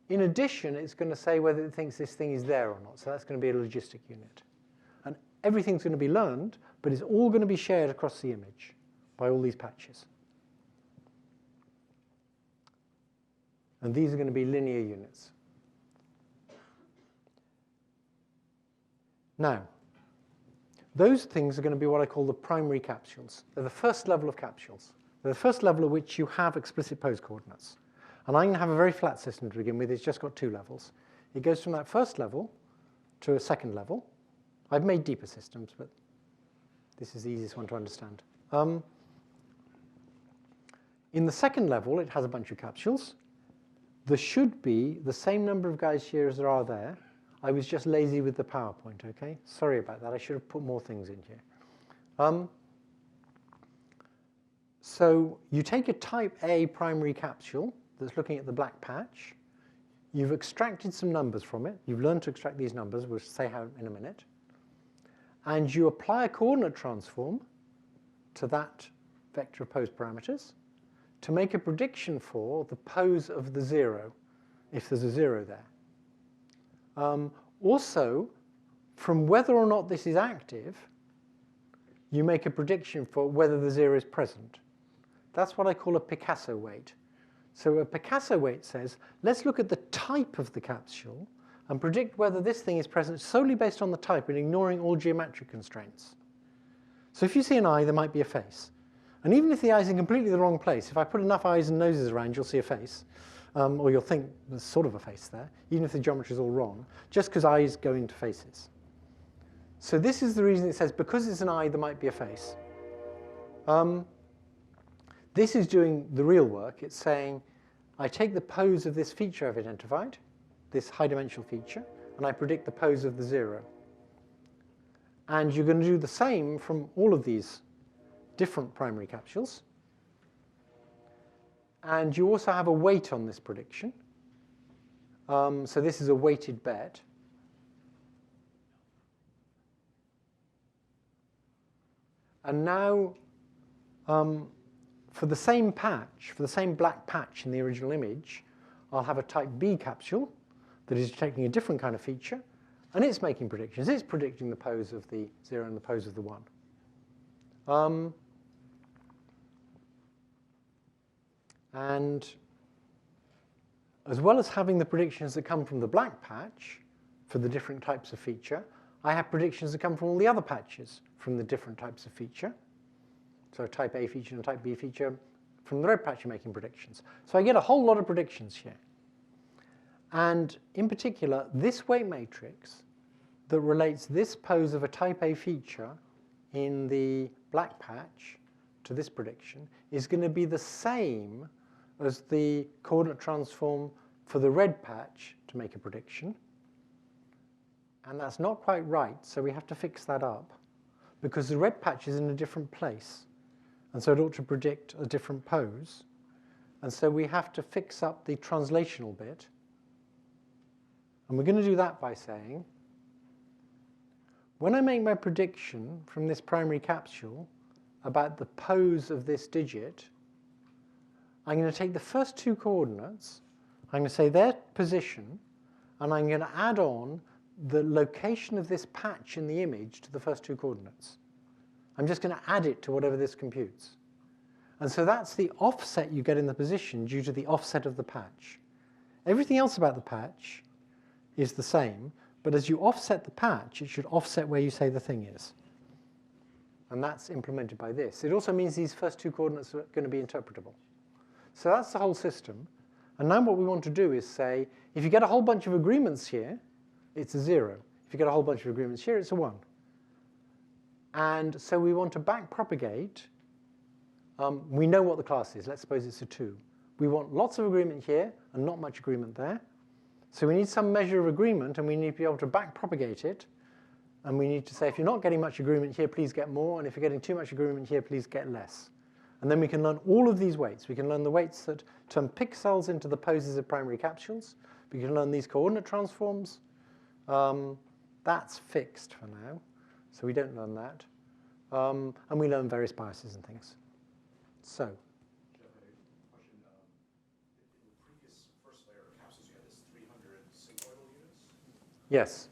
In addition, it's going to say whether it thinks this thing is there or not. So that's going to be a logistic unit. And everything's going to be learned, but it's all going to be shared across the image by all these patches. And these are going to be linear units. Now, those things are going to be what I call the primary capsules. They're the first level of capsules. They're the first level at which you have explicit pose coordinates. And I'm going to have a very flat system to begin with. It's just got 2 levels. It goes from that first level to a second level. I've made deeper systems, but this is the easiest one to understand. In the second level, it has a bunch of capsules. There should be the same number of guys here as there are there. I was just lazy with the PowerPoint, okay? Sorry about that. I should have put more things in here. So you take a type A primary capsule that's looking at the black patch. You've extracted some numbers from it. You've learned to extract these numbers. We'll say how in a minute. And you apply a coordinate transform to that vector of pose parameters to make a prediction for the pose of the 0, if there's a 0 there. Also, from whether or not this is active, you make a prediction for whether the 0 is present. That's what I call a Picasso weight. So a Picasso weight says, let's look at the type of the capsule and predict whether this thing is present solely based on the type and ignoring all geometric constraints. So if you see an eye, there might be a face. And even if the eye's in completely the wrong place, if I put enough eyes and noses around, you'll see a face. Or you'll think there's sort of a face there, even if the geometry is all wrong, just because eyes go into faces. So this is the reason it says, because it's an eye, there might be a face. This is doing the real work. It's saying, I take the pose of this feature I've identified, this high-dimensional feature, and I predict the pose of the 0. And you're going to do the same from all of these different primary capsules. And you also have a weight on this prediction. So this is a weighted bet. And now, for the same patch, for the same black patch in the original image, I'll have a type B capsule that is detecting a different kind of feature, and it's making predictions. It's predicting the pose of the 0 and the pose of the 1. And as well as having the predictions that come from the black patch for the different types of feature, I have predictions that come from all the other patches from the different types of feature. So type A feature and type B feature, from the red patch you're making predictions. So I get a whole lot of predictions here. And in particular, this weight matrix that relates this pose of a type A feature in the black patch to this prediction is going to be the same as the coordinate transform for the red patch to make a prediction. And that's not quite right, so we have to fix that up, because the red patch is in a different place. And so it ought to predict a different pose. And so we have to fix up the translational bit. And we're going to do that by saying, when I make my prediction from this primary capsule about the pose of this digit, I'm going to take the first two coordinates, I'm going to say their position, and I'm going to add on the location of this patch in the image to the first two coordinates. I'm just going to add it to whatever this computes. And so that's the offset you get in the position due to the offset of the patch. Everything else about the patch is the same, but as you offset the patch, it should offset where you say the thing is. And that's implemented by this. It also means these first two coordinates are going to be interpretable. So that's the whole system. And now what we want to do is say, if you get a whole bunch of agreements here, it's a 0. If you get a whole bunch of agreements here, it's a 1. And so we want to backpropagate. We know what the class is. Let's suppose it's a 2. We want lots of agreement here and not much agreement there. So we need some measure of agreement, and we need to be able to backpropagate it. And we need to say, if you're not getting much agreement here, please get more. And if you're getting too much agreement here, please get less. And then we can learn all of these weights. We can learn the weights that turn pixels into the poses of primary capsules. We can learn these coordinate transforms. That's fixed for now, so we don't learn that. And we learn various biases and things. So. Jeff, I have a question. In the previous first layer of capsules, you had this 300 sigmoidal units. Yes.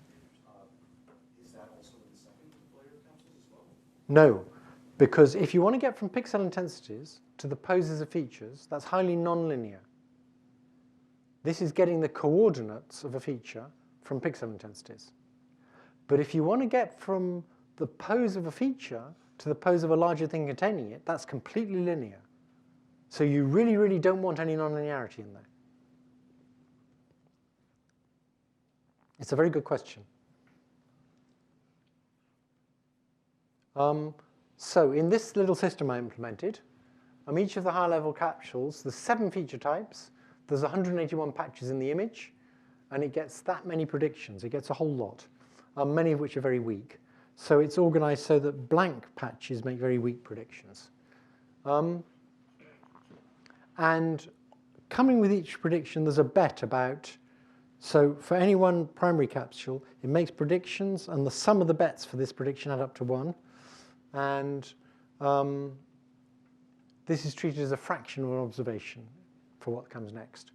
Is that also in the second layer of capsules as well? No, because if you want to get from pixel intensities to the poses of features, that's highly nonlinear. This is getting the coordinates of a feature from pixel intensities. But if you want to get from the pose of a feature to the pose of a larger thing containing it, that's completely linear. So you really, really don't want any nonlinearity in there. It's a very good question. So in this little system I implemented, each of the high-level capsules, there's 7 feature types. There's 181 patches in the image, and it gets that many predictions. It gets a whole lot, many of which are very weak. So it's organized so that blank patches make very weak predictions. And coming with each prediction, there's a bet about, so for any one primary capsule, it makes predictions, and the sum of the bets for this prediction add up to 1. And this is treated as a fraction of an observation for what comes next.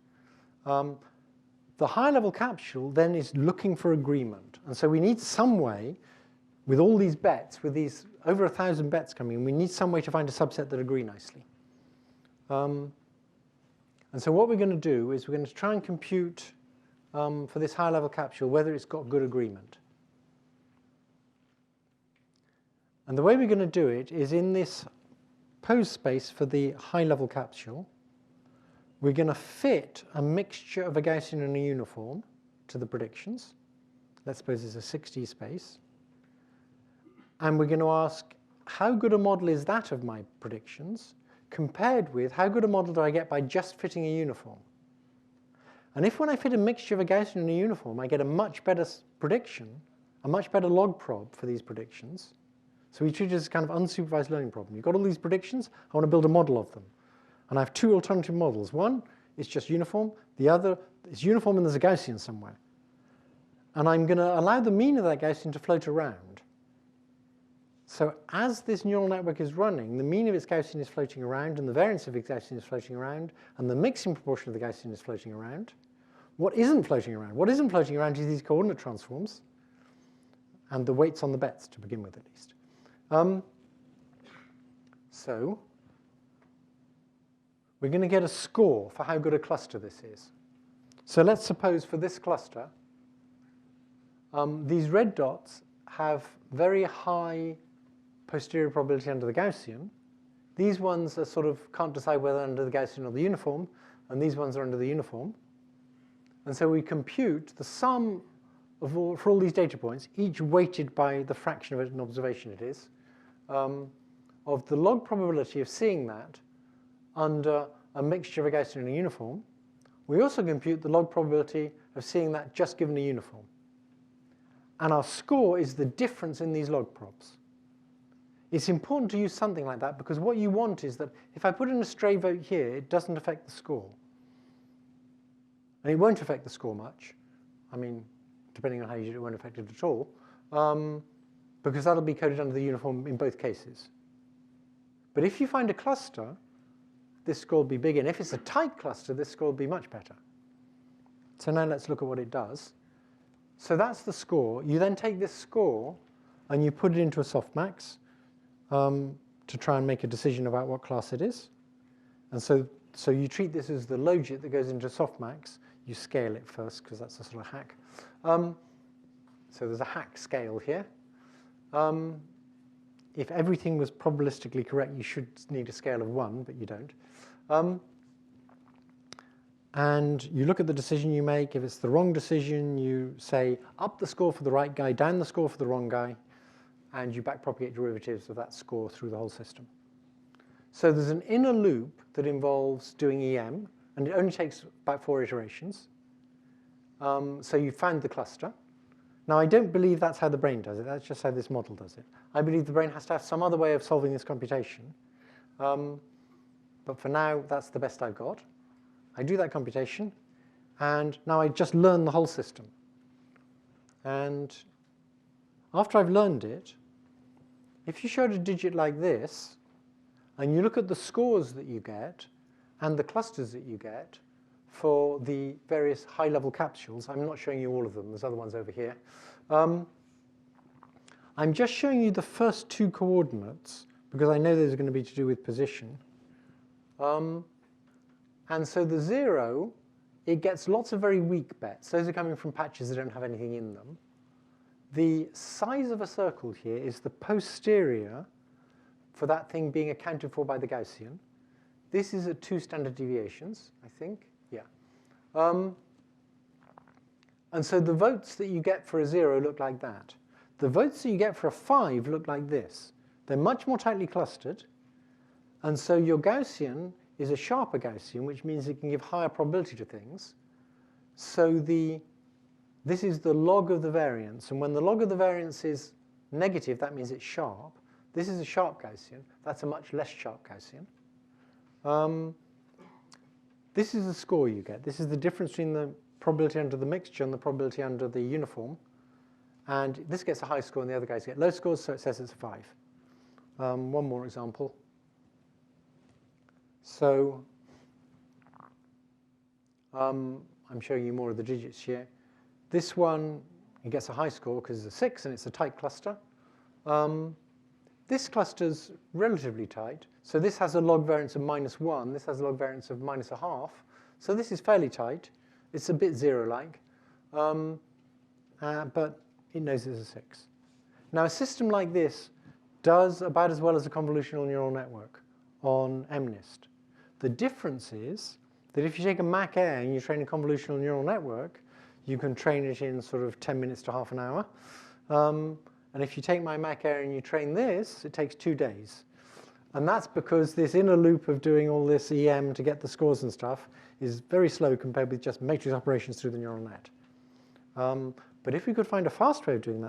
The high-level capsule then is looking for agreement. And so we need some way, with all these bets, with these over 1,000 bets coming in, we need some way to find a subset that agree nicely. And so what we're going to do is we're going to try and compute for this high-level capsule whether it's got good agreement. And the way we're going to do it is in this pose space for the high-level capsule, we're going to fit a mixture of a Gaussian and a uniform to the predictions. Let's suppose it's a 6D space. And we're going to ask, how good a model is that of my predictions compared with how good a model do I get by just fitting a uniform? And if when I fit a mixture of a Gaussian and a uniform, I get a much better prediction, a much better log prob for these predictions. So we treat it as a kind of unsupervised learning problem. You've got all these predictions, I want to build a model of them. And I have 2 alternative models. One is just uniform. The other is uniform and there's a Gaussian somewhere. And I'm going to allow the mean of that Gaussian to float around. So as this neural network is running, the mean of its Gaussian is floating around, and the variance of its Gaussian is floating around, and the mixing proportion of the Gaussian is floating around. What isn't floating around? What isn't floating around is these coordinate transforms, and the weights on the bets, to begin with at least. So we're going to get a score for how good a cluster this is. So let's suppose for this cluster, these red dots have very high posterior probability under the Gaussian. These ones are can't decide whether under the Gaussian or the uniform, and these ones are under the uniform. And so we compute the sum of for all these data points, each weighted by the fraction of an observation it is, of the log probability of seeing that under a mixture of a Gaussian and a uniform. We also compute the log probability of seeing that just given a uniform. And our score is the difference in these log probs. It's important to use something like that because what you want is that if I put in a stray vote here, it doesn't affect the score. And it won't affect the score much. I mean, depending on how you do it, it won't affect it at all. Because that'll be coded under the uniform in both cases. But if you find a cluster, this score will be big. And if it's a tight cluster, this score will be much better. So now let's look at what it does. So that's the score. You then take this score and you put it into a softmax to try and make a decision about what class it is. And so you treat this as the logit that goes into softmax. You scale it first because that's a sort of hack. So there's a hack scale here. If everything was probabilistically correct, you should need a scale of 1, but you don't. And you look at the decision you make. If it's the wrong decision, you say up the score for the right guy, down the score for the wrong guy, and you backpropagate derivatives of that score through the whole system. So there's an inner loop that involves doing EM, and it only takes about 4 iterations. So you found the cluster. Now, I don't believe that's how the brain does it. That's just how this model does it. I believe the brain has to have some other way of solving this computation. But for now, that's the best I've got. I do that computation, and now I just learn the whole system. And after I've learned it, if you showed a digit like this, and you look at the scores that you get and the clusters that you get for the various high-level capsules, I'm not showing you all of them. There's other ones over here. I'm just showing you the first 2 coordinates, because I know those are going to be to do with position. And so the 0, it gets lots of very weak bets. Those are coming from patches that don't have anything in them. The size of a circle here is the posterior for that thing being accounted for by the Gaussian. This is at 2 standard deviations, I think. Yeah. And so the votes that you get for a 0 look like that. The votes that you get for a 5 look like this. They're much more tightly clustered. And so your Gaussian is a sharper Gaussian, which means it can give higher probability to things. So this is the log of the variance. And when the log of the variance is negative, that means it's sharp. This is a sharp Gaussian. That's a much less sharp Gaussian. This is the score you get. This is the difference between the probability under the mixture and the probability under the uniform. And this gets a high score, and the other guys get low scores, so it says it's a 5. One more example. So I'm showing you more of the digits here. This one, it gets a high score because it's a 6, and it's a tight cluster. This cluster's relatively tight. So this has a log variance of -1. This has a log variance of -0.5. So this is fairly tight. It's a bit 0-like. But it knows it's a 6. Now, a system like this does about as well as a convolutional neural network on MNIST. The difference is that if you take a Mach Air and you train a convolutional neural network, you can train it in sort of 10 minutes to half an hour. And if you take my Mach Air and you train this, it takes 2 days. And that's because this inner loop of doing all this EM to get the scores and stuff is very slow compared with just matrix operations through the neural net. But if we could find a fast way of doing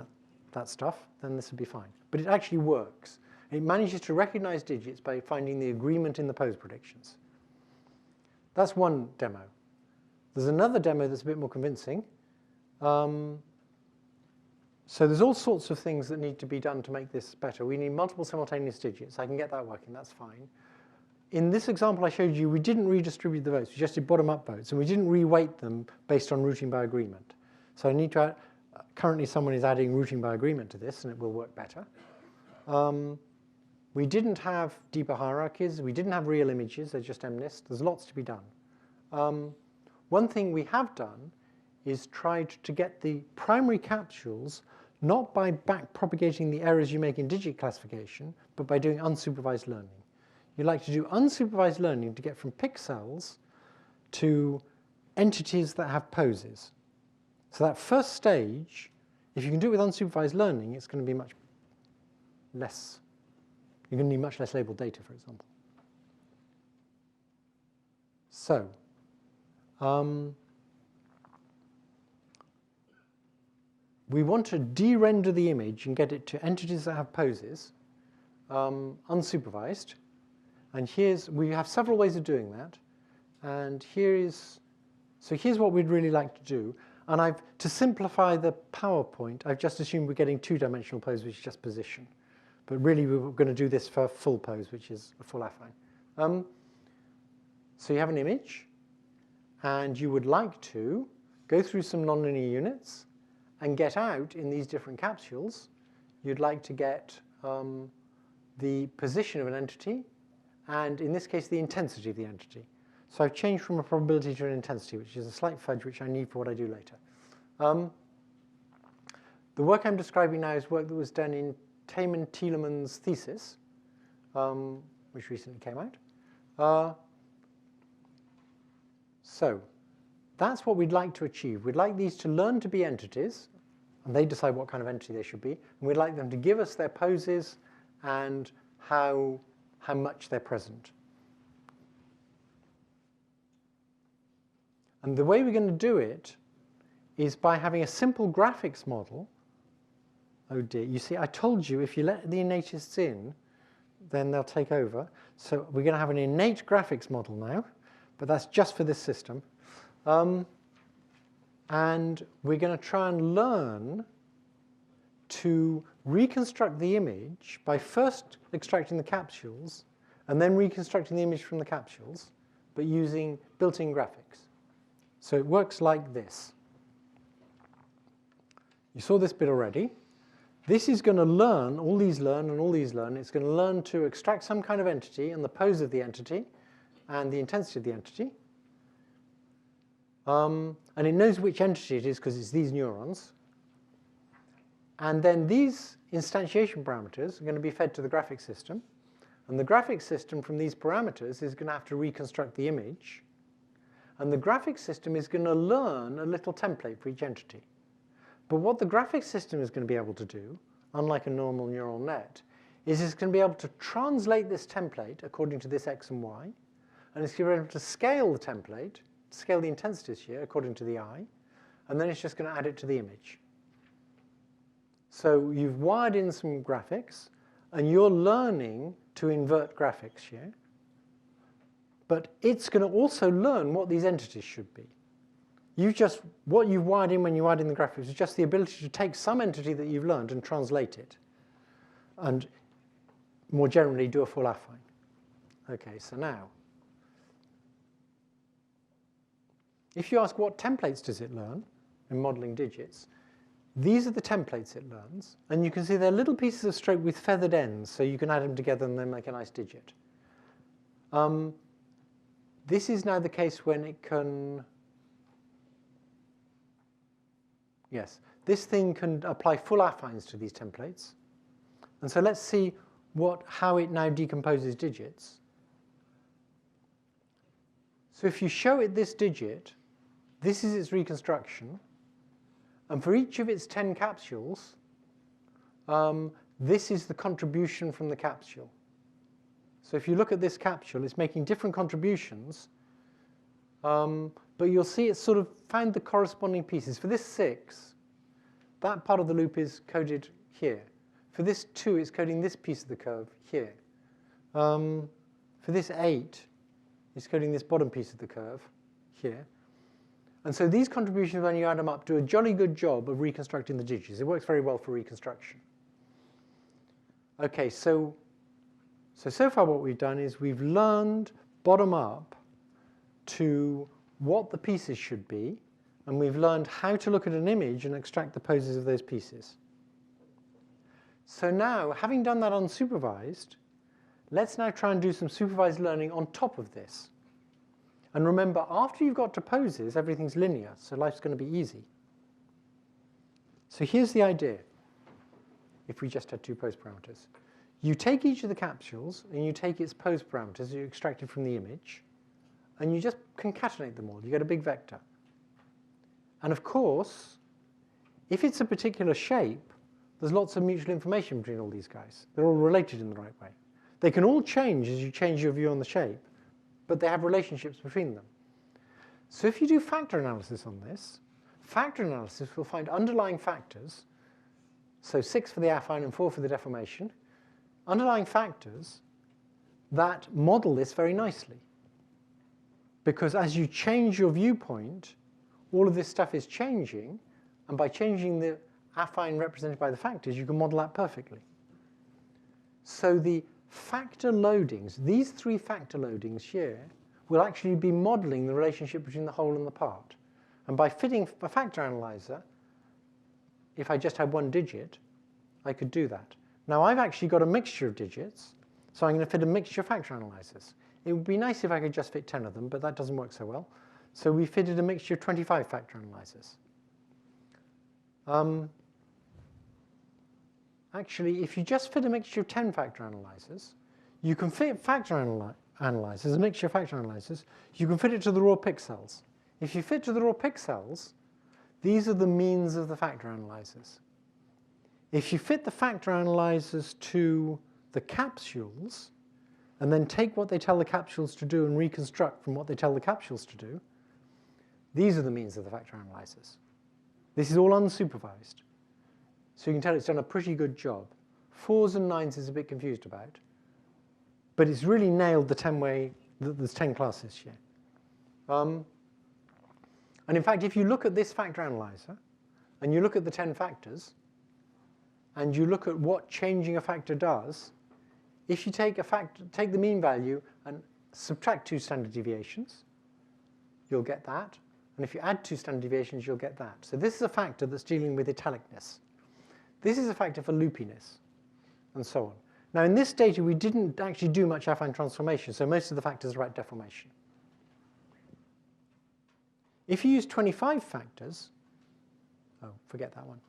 that stuff, then this would be fine. But it actually works. It manages to recognize digits by finding the agreement in the pose predictions. That's one demo. There's another demo that's a bit more convincing. So there's all sorts of things that need to be done to make this better. We need multiple simultaneous digits. I can get that working. That's fine. In this example I showed you, we didn't redistribute the votes. We just did bottom-up votes. And we didn't reweight them based on routing by agreement. So I need to add, currently someone is adding routing by agreement to this, and it will work better. We didn't have deeper hierarchies. We didn't have real images. They're just MNIST. There's lots to be done. One thing we have done is tried to get the primary capsules not by back-propagating the errors you make in digit classification, but by doing unsupervised learning. You like to do unsupervised learning to get from pixels to entities that have poses. So that first stage, if you can do it with unsupervised learning, it's going to be much less. You're going to need much less labeled data, for example. So, we want to de-render the image and get it to entities that have poses, unsupervised. And we have several ways of doing that. And here's what we'd really like to do. And to simplify the PowerPoint, I've just assumed we're getting two-dimensional pose, which is just position. But really, we were going to do this for full pose, which is a full affine. So you have an image, and you would like to go through some nonlinear units and get out in these different capsules. You'd like to get the position of an entity, and in this case, the intensity of the entity. So I've changed from a probability to an intensity, which is a slight fudge, which I need for what I do later. The work I'm describing now is work that was done in Taman Thieleman's thesis, which recently came out. So that's what we'd like to achieve. We'd like these to learn to be entities, and they decide what kind of entity they should be. And we'd like them to give us their poses and how much they're present. And the way we're going to do it is by having a simple graphics model. Oh dear, you see, I told you if you let the innatists in, then they'll take over. So we're going to have an innate graphics model now, but that's just for this system. And we're going to try and learn to reconstruct the image by first extracting the capsules and then reconstructing the image from the capsules, but using built-in graphics. So it works like this. You saw this bit already. This is going to learn, all these learn and all these learn. It's going to learn to extract some kind of entity and the pose of the entity and the intensity of the entity. And it knows which entity it is because it's these neurons. And then these instantiation parameters are going to be fed to the graphic system. And the graphic system from these parameters is going to have to reconstruct the image. And the graphic system is going to learn a little template for each entity. But what the graphic system is going to be able to do, unlike a normal neural net, is it's going to be able to translate this template according to this x and y. And it's going to be able to scale the template, scale the intensities here according to the I. And then it's just going to add it to the image. So you've wired in some graphics, and you're learning to invert graphics here. But it's going to also learn what these entities should be. What you've wired in when you wired in the graphics is just the ability to take some entity that you've learned and translate it. And more generally, do a full affine. OK, so now, if you ask what templates does it learn in modeling digits, these are the templates it learns. And you can see they're little pieces of stroke with feathered ends, so you can add them together and then make a nice digit. This is now the case when it can, yes, this thing can apply full affines to these templates. And so let's see how it now decomposes digits. So if you show it this digit, this is its reconstruction. And for each of its 10 capsules, this is the contribution from the capsule. So if you look at this capsule, it's making different contributions. But you'll see it's sort of found the corresponding pieces. For this 6, that part of the loop is coded here. For this 2, it's coding this piece of the curve here. For this 8, it's coding this bottom piece of the curve here. And so these contributions, when you add them up, do a jolly good job of reconstructing the digits. It works very well for reconstruction. OK, so far what we've done is we've learned bottom up to what the pieces should be. And we've learned how to look at an image and extract the poses of those pieces. So now, having done that unsupervised, let's now try and do some supervised learning on top of this. And remember, after you've got to poses, everything's linear, so life's going to be easy. So here's the idea, if we just had 2 pose parameters. You take each of the capsules, and you take its pose parameters that you extracted from the image, and you just concatenate them all. You get a big vector. And of course, if it's a particular shape, there's lots of mutual information between all these guys. They're all related in the right way. They can all change as you change your view on the shape, but they have relationships between them. So if you do factor analysis on this, factor analysis will find underlying factors, so 6 for the affine and 4 for the deformation, underlying factors that model this very nicely. Because as you change your viewpoint, all of this stuff is changing, and by changing the affine represented by the factors, you can model that perfectly. So the factor loadings, these 3 factor loadings here, will actually be modeling the relationship between the whole and the part. And by fitting a factor analyzer, if I just had 1 digit, I could do that. Now I've actually got a mixture of digits, so I'm going to fit a mixture of factor analyzers. It would be nice if I could just fit 10 of them, but that doesn't work so well. So we fitted a mixture of 25 factor analyzers. Actually, if you just fit a mixture of 10 factor analyzers, you can fit factor analyzers, a mixture of factor analyzers, you can fit it to the raw pixels. If you fit to the raw pixels, these are the means of the factor analyzers. If you fit the factor analyzers to the capsules, and then take what they tell the capsules to do and reconstruct from what they tell the capsules to do, these are the means of the factor analyzers. This is all unsupervised. So you can tell it's done a pretty good job. 4s and 9s is a bit confused about, but it's really nailed the 10-way, there's 10 classes here. And in fact, if you look at this factor analyzer, and you look at the 10 factors, and you look at what changing a factor does, if you take the mean value and subtract 2 standard deviations, you'll get that. And if you add 2 standard deviations, you'll get that. So this is a factor that's dealing with italicness. This is a factor for loopiness, and so on. Now in this data, we didn't actually do much affine transformation, so most of the factors are about deformation. If you use 25 factors, oh, forget that one.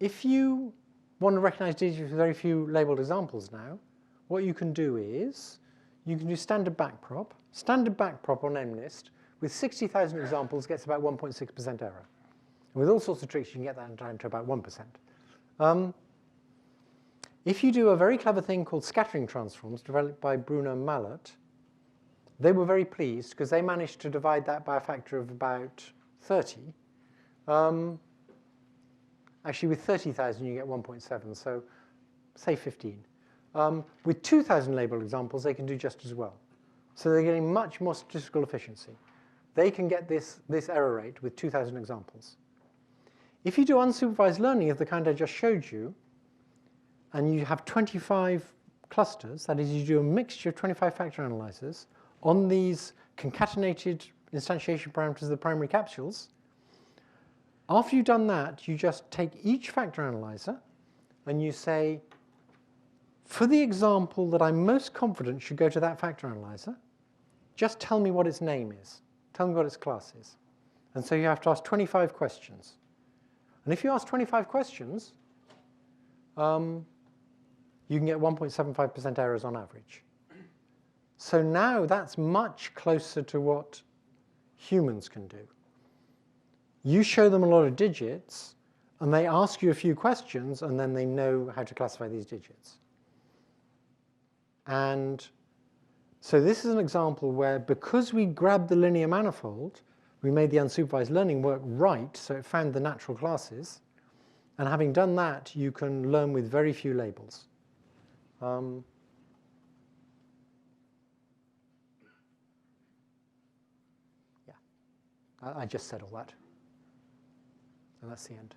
If you want to recognize digits with very few labeled examples now, what you can do is, you can do standard backprop. Standard backprop on MNIST with 60,000 examples gets about 1.6% error. And with all sorts of tricks, you can get that down to about 1%. If you do a very clever thing called scattering transforms developed by Bruno and Mallett, they were very pleased because they managed to divide that by a factor of about 30. Actually, with 30,000, you get 1.7, so say 15. With 2,000 labeled examples, they can do just as well. So they're getting much more statistical efficiency. They can get this error rate with 2,000 examples. If you do unsupervised learning of the kind I just showed you, and you have 25 clusters, that is, you do a mixture of 25 factor analyzers on these concatenated instantiation parameters of the primary capsules, after you've done that, you just take each factor analyzer and you say, for the example that I'm most confident should go to that factor analyzer, just tell me what its name is. Tell me what its class is. And so you have to ask 25 questions. And if you ask 25 questions, you can get 1.75% errors on average. So now that's much closer to what humans can do. You show them a lot of digits, and they ask you a few questions, and then they know how to classify these digits. And so this is an example where, because we grabbed the linear manifold, we made the unsupervised learning work right, so it found the natural classes. And having done that, you can learn with very few labels. Yeah, I just said all that. And that's the end.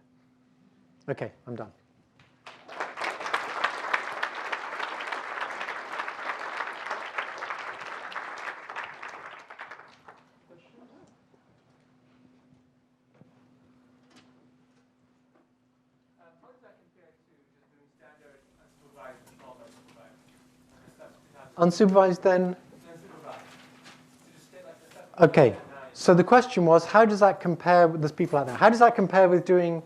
OK, I'm done. How does that compare to just doing standard unsupervised and followed by supervised? Unsupervised then? Unsupervised. So just take like the stuff. OK. So the question was, how does that compare with, there's people out there, how does that compare with doing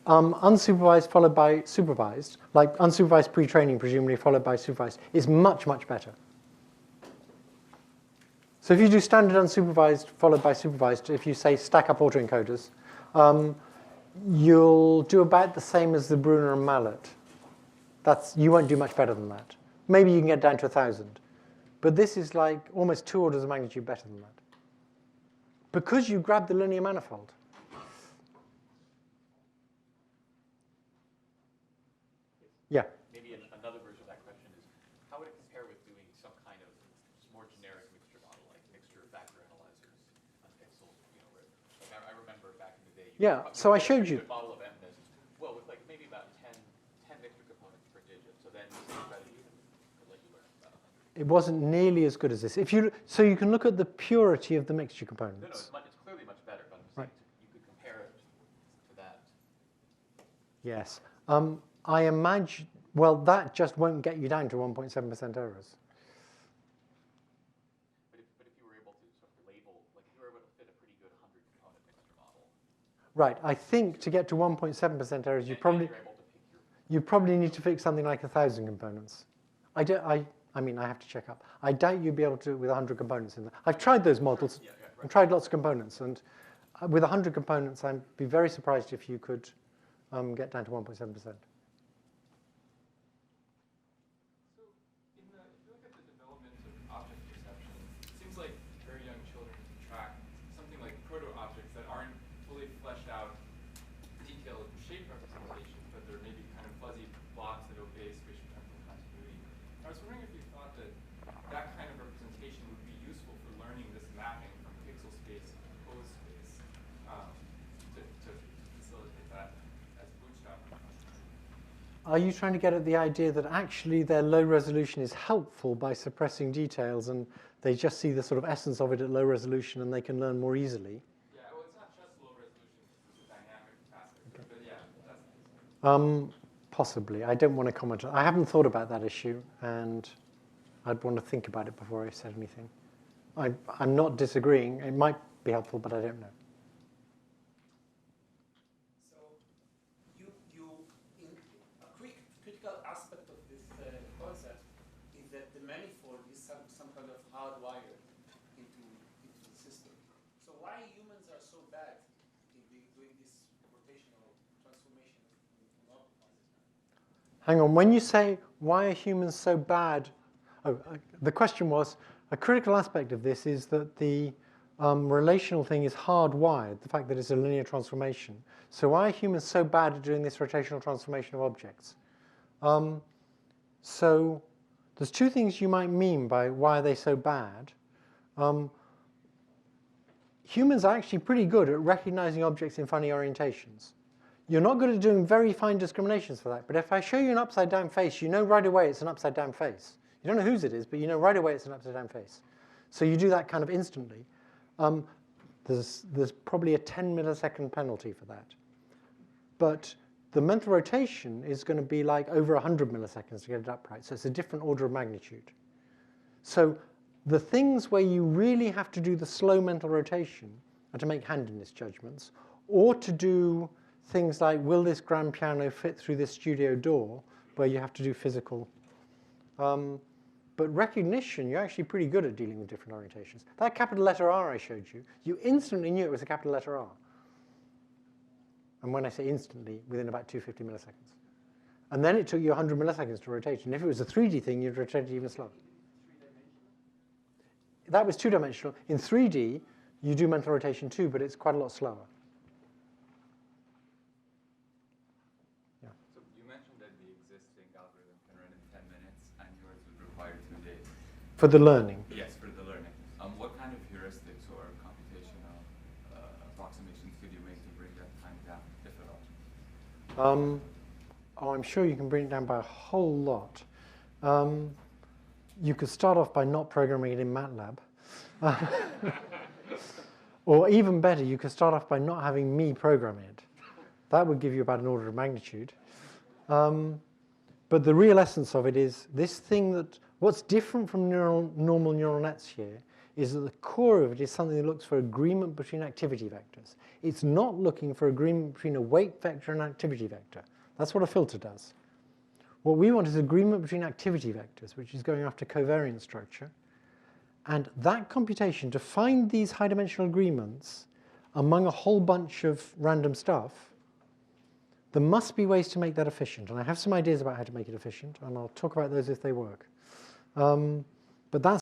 unsupervised followed by supervised, like unsupervised pre-training presumably followed by supervised, is much, much better. So if you do standard unsupervised followed by supervised, if you say stack up autoencoders, you'll do about the same as the Bruner and Mallet. You won't do much better than that. Maybe you can get down to 1,000. But this is like almost 2 orders of magnitude better than that. Because you grab the linear manifold. Yeah. Maybe another version of that question is, how would it compare with doing some kind of more generic mixture model, like mixture factor analyzers on pixels? You know, like I remember back in the day. Yeah. So I showed you. Model of MNIST, well, with like maybe about 10 mixture components per digit. So then you try to even let you learn about 100. It wasn't nearly as good as this. So you can look at the purity of the mixture components. No, it's clearly much better, but I'm just saying you could compare it to that. Yes. I imagine, well, that just won't get you down to 1.7% errors. But if you were able to sort of label, like if you were able to fit a pretty good 100 component mixture model. Right. I think to get to 1.7% errors, you probably need to fix something like 1,000 components. I mean, I have to check up. I doubt you'd be able to do it with 100 components in there. I've tried those models. Yeah, right. I've tried lots of components, and with 100 components, I'd be very surprised if you could get down to 1.7%. If you look at the development of object perception, it seems like very young children can track something like proto-objects that aren't fully fleshed out, detailed shape representations, but they're maybe kind of fuzzy blocks that obey spatial-temporal continuity. I was wondering if you thought that that kind of representation would be useful for learning this mapping from pixel space to pose space to facilitate that as bootstrapping. Are you trying to get at the idea that actually their low resolution is helpful by suppressing details, and they just see the sort of essence of it at low resolution, and they can learn more easily? Yeah, well, it's not just low resolution, it's a dynamic aspect, but yeah, that's Possibly. I don't want to comment. I haven't thought about that issue, and I'd want to think about it before I said anything. I'm not disagreeing. It might be helpful, but I don't know. Critical aspect of this concept is that the manifold is some kind of hardwired into the system. So why humans are so bad in doing this rotational transformation of multipliers? Hang on. When you say, why are humans so bad? The question was, a critical aspect of this is that the relational thing is hardwired, the fact that it's a linear transformation. So why are humans so bad at doing this rotational transformation of objects? So there's two things you might mean by why are they so bad. Humans are actually pretty good at recognizing objects in funny orientations. You're not good at doing very fine discriminations for that, but if I show you an upside down face, you know right away it's an upside down face. You don't know whose it is, but you know right away it's an upside down face. So you do that kind of instantly. There's probably a 10 millisecond penalty for that. But the mental rotation is going to be like over 100 milliseconds to get it upright. So it's a different order of magnitude. So the things where you really have to do the slow mental rotation are to make handedness judgments, or to do things like, will this grand piano fit through this studio door, where you have to do physical. But recognition, you're actually pretty good at dealing with different orientations. That capital letter R I showed you, you instantly knew it was a capital letter R. And when I say instantly, within about 250 milliseconds. And then it took you 100 milliseconds to rotate. And if it was a 3D thing, you'd rotate it even slower. That was two-dimensional. In 3D, you do mental rotation too, but it's quite a lot slower. Yeah. So you mentioned that the existing algorithm can run in 10 minutes, and yours would require 2 days. For the learning. Yes, for the learning. What kind of heuristics or computational approximations could you make to bring that time down, if at all? I'm sure you can bring it down by a whole lot. You could start off by not programming it in MATLAB. Or even better, you could start off by not having me program it. That would give you about an order of magnitude. But the real essence of it is this thing that, what's different from normal neural nets here is that the core of it is something that looks for agreement between activity vectors. It's not looking for agreement between a weight vector and an activity vector. That's what a filter does. What we want is agreement between activity vectors, which is going after covariance structure. And that computation, to find these high-dimensional agreements among a whole bunch of random stuff, there must be ways to make that efficient. And I have some ideas about how to make it efficient, and I'll talk about those if they work. But that's